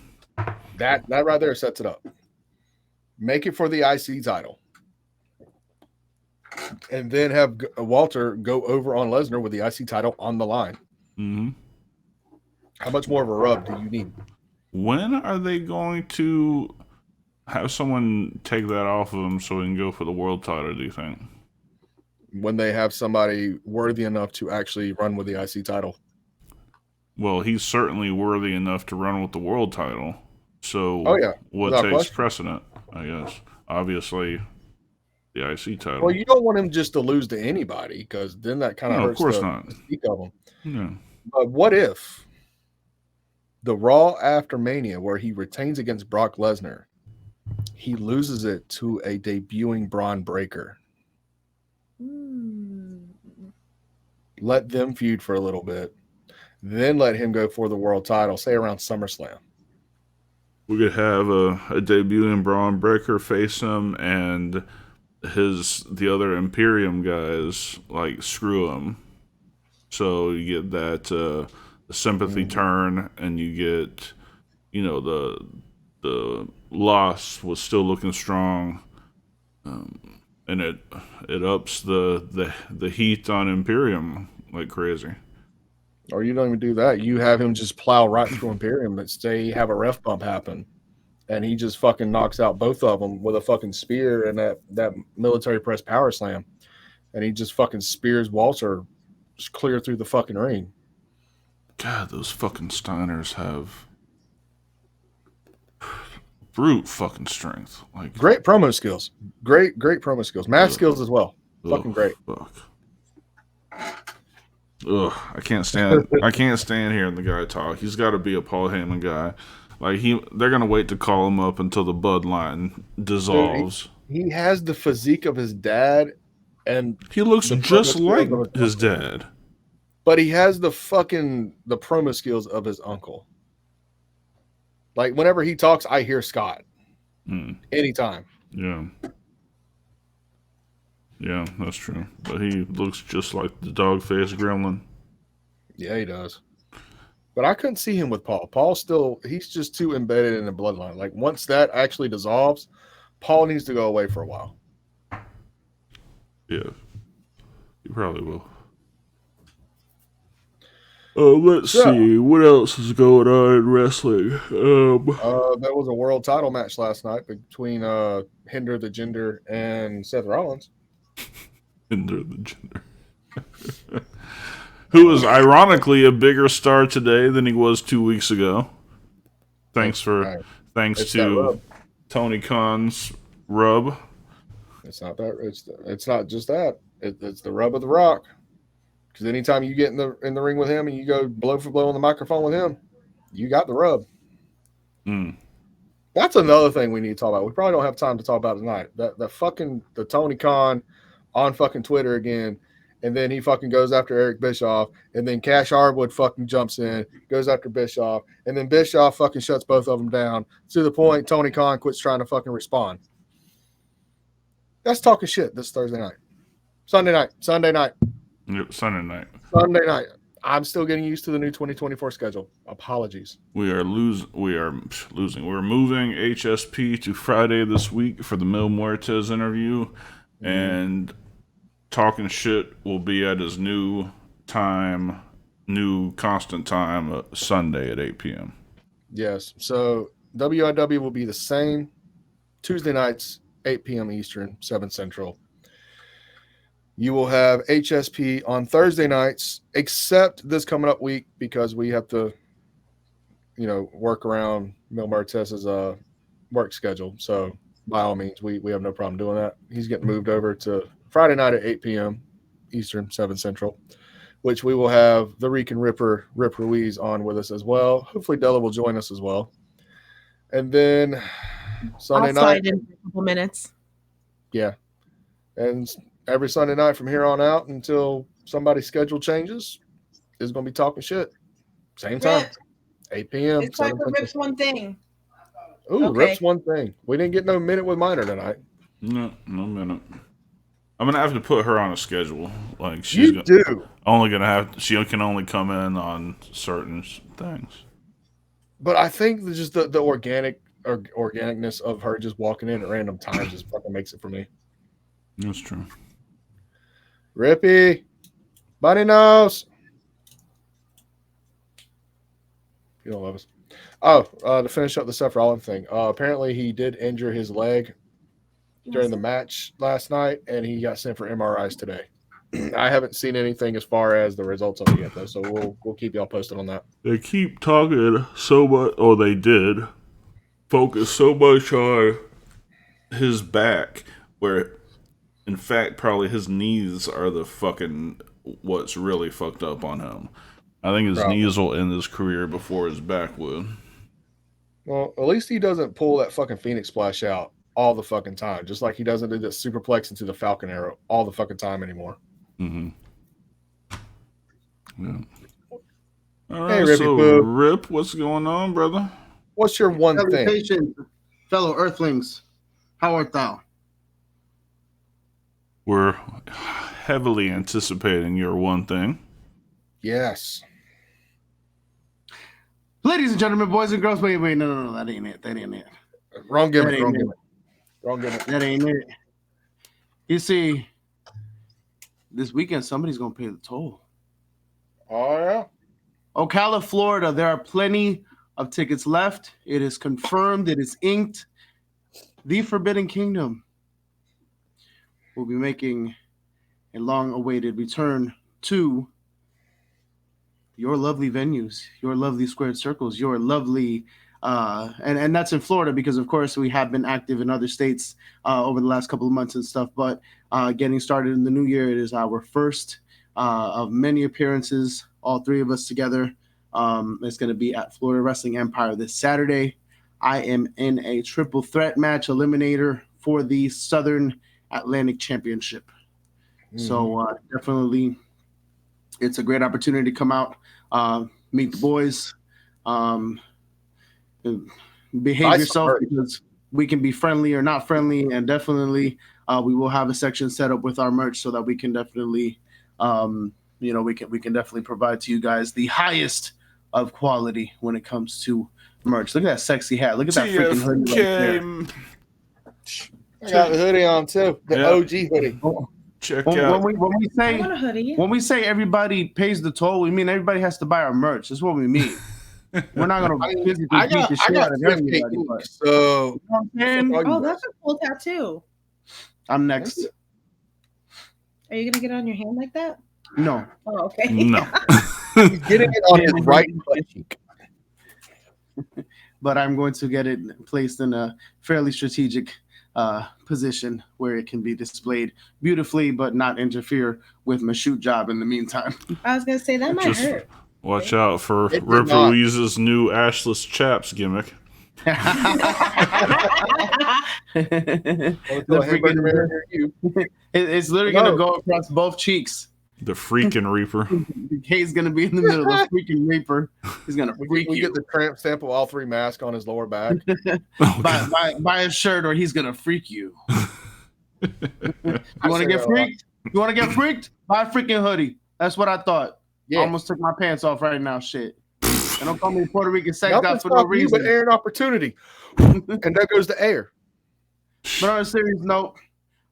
That right there sets it up. Make it for the IC title. And then have Walter go over on Lesnar with the IC title on the line. Mm-hmm. How much more of a rub do you need? When are they going to have someone take that off of him so he can go for the world title, do you think? When they have somebody worthy enough to actually run with the IC title. Well, he's certainly worthy enough to run with the world title. So what Without takes question. precedent, I guess? Obviously, the IC title. Well, you don't want him just to lose to anybody, because then that kind of hurts the mystique of him. Yeah. But what if the Raw after Mania, where he retains against Brock Lesnar, he loses it to a debuting Braun Breaker? Let them feud for a little bit. Then let him go for the world title, say around SummerSlam. We could have a debuting Braun Breaker face him, and the other Imperium guys screw him. So you get that sympathy turn, and you get the loss was still looking strong, and it ups the heat on Imperium like crazy. Or you don't even do that. You have him just plow right through Imperium, but say have a ref bump happen, and he just fucking knocks out both of them with a fucking spear and that military press power slam, and he just fucking spears Walter just clear through the fucking ring. God, those fucking Steiners have brute fucking strength. Great promo skills. Great promo skills. Match skills as well. Fucking great. Fuck. Ugh, I can't stand hearing the guy talk. He's got to be a Paul Heyman guy. They're gonna wait to call him up until the bloodline dissolves. Dude, he has the physique of his dad, And He looks the just promo like skills of his dad. but he has the promo skills of his uncle. Like whenever he talks, I hear Scott. Anytime. Yeah. Yeah, that's true. But he looks just like the dog-faced gremlin. Yeah, he does. But I couldn't see him with Paul. He's just too embedded in the bloodline. Like once that actually dissolves, Paul needs to go away for a while. Yeah. He probably will. Let's see. What else is going on in wrestling? There was a world title match last night between Hinder the Gender and Seth Rollins. Hinder the Gender. Who is ironically a bigger star today than he was 2 weeks ago. Thanks to Tony Khan's rub. It's not that. It's not just that. It's the rub of the Rock. Because anytime you get in the ring with him and you go blow for blow on the microphone with him, you got the rub. That's another thing we need to talk about. We probably don't have time to talk about it tonight. The Tony Khan on fucking Twitter again, and then he fucking goes after Eric Bischoff, and then Cash Harwood fucking jumps in, goes after Bischoff, and then Bischoff fucking shuts both of them down to the point Tony Khan quits trying to fucking respond. That's talking shit this Thursday night. Sunday night. Yep, Sunday night. I'm still getting used to the new 2024 schedule. Apologies. We're moving HSP to Friday this week for the Mil Muertes interview, and Talking Shit will be at his new constant time, Sunday at 8 p.m. Yes. So WIW will be the same Tuesday nights, 8 p.m. Eastern, 7 Central. You will have HSP on Thursday nights, except this coming up week because we have to, work around Mil Muertes' work schedule. So by all means, we have no problem doing that. He's getting moved over to Friday night at 8 p.m. Eastern, 7 Central, which we will have the Rican Ripper, Rip Ruiz, on with us as well. Hopefully Della will join us as well. And then Sunday night. I'll slide in for a couple minutes. Yeah. And every Sunday night from here on out until somebody's schedule changes is going to be Talking Shit. Same time, 8 p.m. It's time for Rip's One Thing. Ooh, okay. Rip's One Thing. We didn't get no minute with Minor tonight. No minute. I'm going to have to put her on a schedule. Like she can only come in on certain things. But I think just the organicness of her just walking in at random times just fucking makes it for me. That's true. Rippy, Bunny Nose. You don't love us. To finish up the Seth Rollins thing. Apparently, he did injure his leg during the match last night, and he got sent for MRIs today. I haven't seen anything as far as the results of it yet, though, so we'll keep y'all posted on that. They keep talking so much, or they did focus so much on his back, where in fact, probably his knees are the fucking what's really fucked up on him. I think his knees will end his career before his back would. Well, at least he doesn't pull that fucking Phoenix Splash out all the fucking time, just like he doesn't do that superplex into the Falcon Arrow all the fucking time anymore. Mm-hmm. Yeah. All right, hey, so Rip, what's going on, brother? What's your one thing? Fellow Earthlings, how art thou? We're heavily anticipating your one thing. Yes. Ladies and gentlemen, boys and girls, wait, no, that ain't it. Wrong gimmick. That ain't it. You see, this weekend, somebody's going to pay the toll. Oh, yeah? Ocala, Florida, there are plenty of tickets left. It is confirmed. It is inked. The Forbidden Kingdom will be making a long-awaited return to your lovely venues, your lovely squared circles, your lovely, and that's in Florida because, of course, we have been active in other states over the last couple of months and stuff. But getting started in the new year, it is our first of many appearances, all three of us together. It's going to be at Florida Wrestling Empire this Saturday. I am in a triple threat match eliminator for the Southern Atlantic Championship. So definitely, it's a great opportunity to come out, meet the boys, behave yourself, because we can be friendly or not friendly, and definitely we will have a section set up with our merch so that we can definitely, we can definitely provide to you guys the highest of quality when it comes to merch. Look at that sexy hat. Look at that freaking hoodie right there. I got the hoodie on too. The OG hoodie. Check out. When we I want a hoodie. when we say everybody pays the toll, we mean everybody has to buy our merch. That's what we mean. We're not gonna physically beat the shit out of everybody. But, so you know what I'm saying? Oh, that's a cool tattoo. I'm next. Are you gonna get it on your hand like that? No. Oh, okay. No. he's getting it on his right butt cheek. But I'm going to get it placed in a fairly strategic position where it can be displayed beautifully, but not interfere with my shoot job in the meantime. I was gonna say that might hurt. Watch out for Ripper Louise's new ashless chaps gimmick. It's literally gonna go across both cheeks. The freaking Reaper. The K's gonna be in the middle. The freaking Reaper. He's gonna freak We you. get the tramp stamp of all three masks on his lower back. Buy a shirt or he's gonna freak you. You want to get freaked? You want to get freaked? Buy a freaking hoodie. That's what I thought. Yeah. I almost took my pants off right now. Shit. And don't call me Puerto Rican sex Nothing god for no stopping you reason. but air and opportunity. And there goes the air. But on a serious note,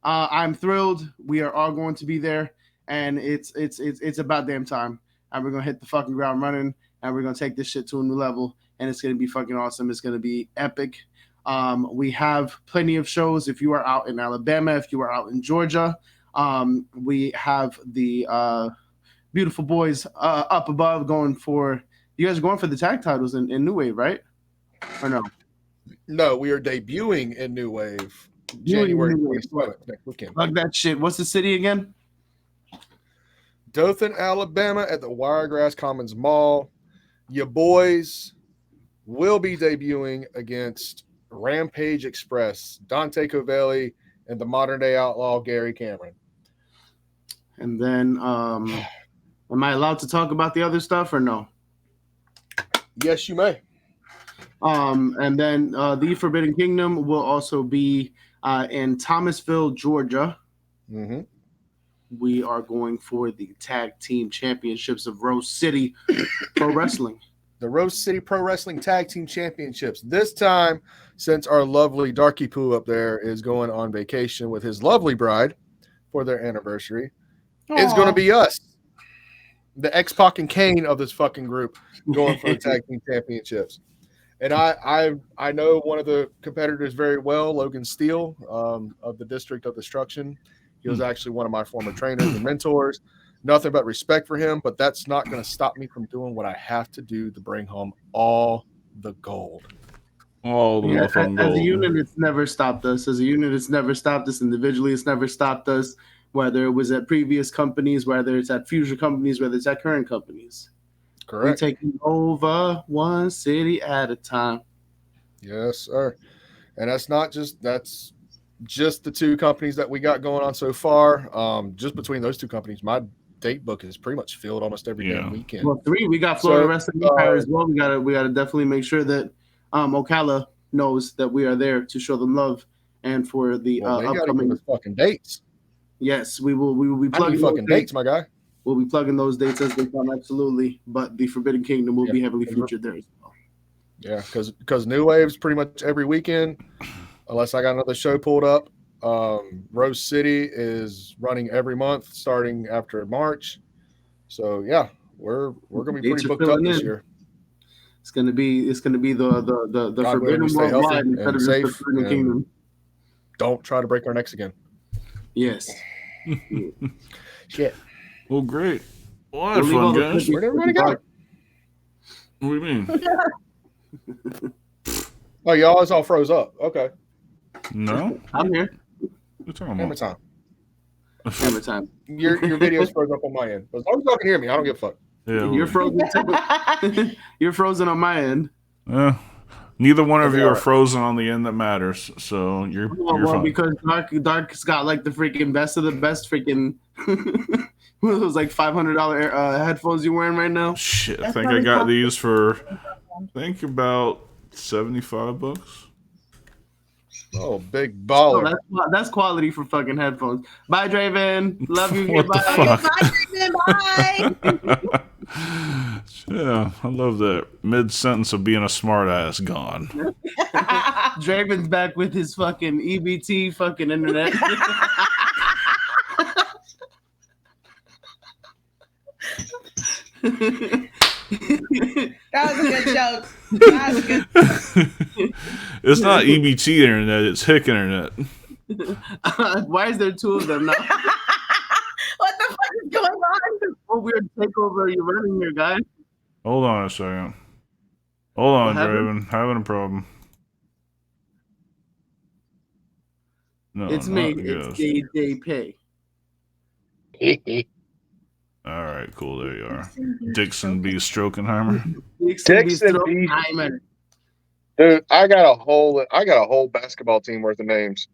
I'm thrilled. We are all going to be there, and it's about damn time. And we're gonna hit the fucking ground running, and we're gonna take this shit to a new level, and it's gonna be fucking awesome. It's gonna be epic. We have plenty of shows. If you are out in Alabama, if you are out in Georgia, we have the beautiful boys up above going for. You guys are going for the tag titles in New Wave, right? Or no? No, we are debuting in New Wave January 27th next weekend. Fuck that shit. What's the city again? Dothan, Alabama at the Wiregrass Commons Mall. Your boys will be debuting against Rampage Express, Dante Covelli, and the modern day outlaw Gary Cameron. And then, am I allowed to talk about the other stuff or no? Yes, you may. And then the Forbidden Kingdom will also be in Thomasville, Georgia. Mm-hmm. We are going for the Tag Team Championships of Rose City Pro Wrestling. The Rose City Pro Wrestling Tag Team Championships. This time, since our lovely Darky Poo up there is going on vacation with his lovely bride for their anniversary, it's going to be us, the X-Pac and Kane of this fucking group, going for the Tag Team Championships. And I know one of the competitors very well, Logan Steele, of the District of Destruction. He was actually one of my former trainers and mentors. Nothing but respect for him, but that's not going to stop me from doing what I have to do to bring home all the gold. All the motherfucking gold. As a unit, it's never stopped us. As a unit, it's never stopped us. Individually, it's never stopped us. Whether it was at previous companies, whether it's at future companies, whether it's at current companies. Correct. We're taking over one city at a time. Yes, sir. And that's just the two companies that we got going on so far. Just between those two companies, my date book is pretty much filled almost every damn weekend. Well, 3, we got Florida Wrestling Empire as well. We gotta definitely make sure that Ocala knows that we are there to show them love and for the upcoming fucking dates. Yes, we will be plugging fucking dates, my guy. We'll be plugging those dates as they come, absolutely. But the Forbidden Kingdom will be heavily featured there as well. Yeah, because New Wave's pretty much every weekend, unless I got another show pulled up. Rose City is running every month starting after March. So yeah, we're gonna be pretty booked up this year. It's gonna be the Forbidden Worldwide instead of just the Forbidden Kingdom. Don't try to break our necks again. Yes. Shit. Well, great. Well, I had fun, guys. Where'd everybody go? What do you mean? Oh, y'all is all froze up. Okay. No. I'm here. What you talking Hammer about? time. Hammer time. Your video's frozen up on my end. But as long as y'all can hear me, I don't give a fuck. Yeah, You're frozen too. You're frozen on my end. Neither one of you All are right. frozen on the end that matters, so you're Well, fine. because Dark's got like the freaking best of the best freaking one of those like $500 headphones you're wearing right now. Shit, I That's think I probably got cost- these for about $75. Oh, big Oh, baller. that's quality for fucking headphones. Bye, Draven. Love you. What the Goodbye. fuck? Bye. Yeah, I love that mid sentence of being a smartass gone. Draven's back with his fucking EBT fucking internet. That was a good joke. That was a good. It's not EBT internet, it's Hick internet. Why is there two of them now? What the fuck is going on? What weird takeover are you running here, guy? Hold on a second. Hold on, What happened? Draven. Having a problem. No, It's me. not It's Ghost. Day Pay. Alright, cool, there you are. Dixon B. Strokenheimer. Dixon B. Dude, I got a whole basketball team worth of names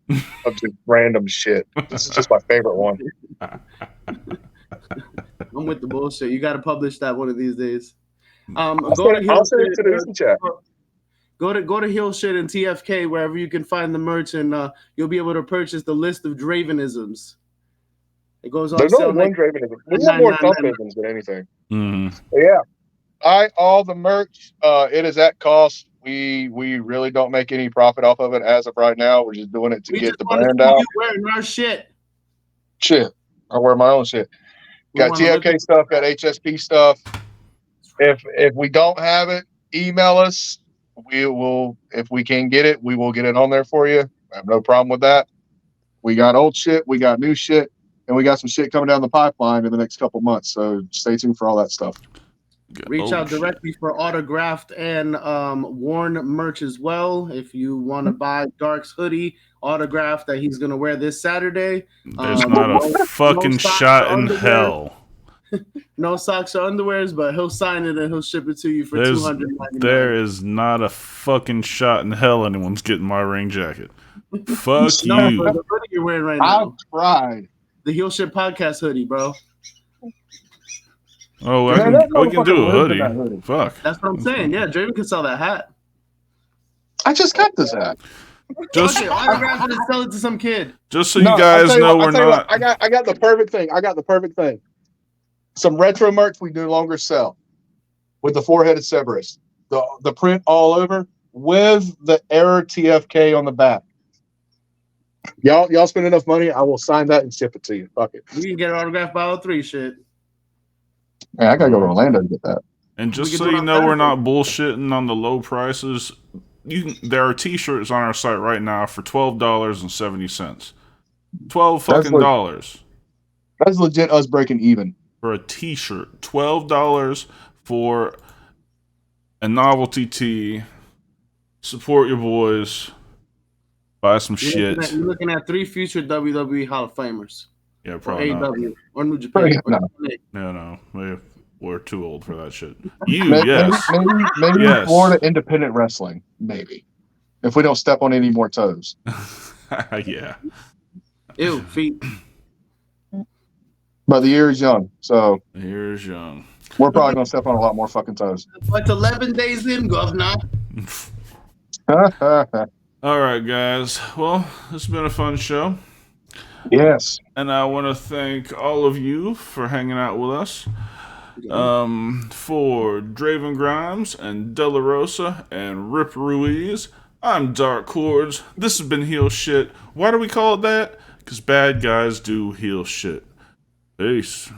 of just random shit. This is just my favorite one. I'm with the bullshit. You got to publish that one of these days. I'll send it to the Easy Chat. Go to Hill Shit and TFK wherever you can find the merch, and you'll be able to purchase the list of Dravenisms. It goes on There's sale. only one Draven. We have more Thumpisms than anything. Mm-hmm. Yeah. Buy all the merch. It is at cost. We really don't make any profit off of it as of right now. We're just doing it to get the brand out. You wearing our shit. Shit. I wear my own shit. Got TFK stuff, got HSP stuff. If we don't have it, email us. We will, if we can get it, we will get it on there for you. I have no problem with that. We got old shit, we got new shit, and we got some shit coming down the pipeline in the next couple months. So stay tuned for all that stuff. Reach out directly for autographed and worn merch as well. If you want to buy Dark's hoodie autographed that he's going to wear this Saturday. There's not a fucking shot in hell. No socks or underwears, but he'll sign it and he'll ship it to you for $299. There is not a fucking shot in hell anyone's getting my ring jacket. Fuck No, you. but the hoodie you're wearing right now. I've tried. The Heel Shit Podcast hoodie, bro. Oh, Man, we can do a lives in that hoodie. Fuck. That's what I'm saying. Yeah, Draven can sell that hat. I just got this hat. Just, Okay, autograph it and sell it to some kid. just so you guys I'll tell know what, we're I'll tell you what, not. I got the perfect thing. Some retro merch we no longer sell with the four-headed Cerberus. The print all over with the error TFK on the back. Y'all spend enough money, I will sign that and ship it to you. Fuck it. We can get it autographed by all three shit. Man, I gotta go to Orlando to get that. And just We can so do it you on know, we're Saturday. not bullshitting on the low prices. There are T-shirts on our site right now for $12.70. $12 fucking dollars That's legit us breaking even. for a T-shirt. $12 for a novelty tee. Support your boys. Buy some shit. You're looking at 3 future WWE Hall of Famers. Yeah, Or probably not. AEW. Or New Japan. No. No. We're too old for that shit. You, Maybe, yes. maybe Yes. Florida independent wrestling. Maybe. If we don't step on any more toes. Yeah. Ew, feet. But the year is young, so Here's young. we're probably gonna step on a lot more fucking toes. But 11 days in, governor. All right, guys. Well, it's been a fun show. Yes. And I want to thank all of you for hanging out with us. For Draven Grimes and De La Rosa and Rip Ruiz, I'm Dark Cordz. This has been Heel Shit. Why do we call it that? Because bad guys do heel shit. Peace.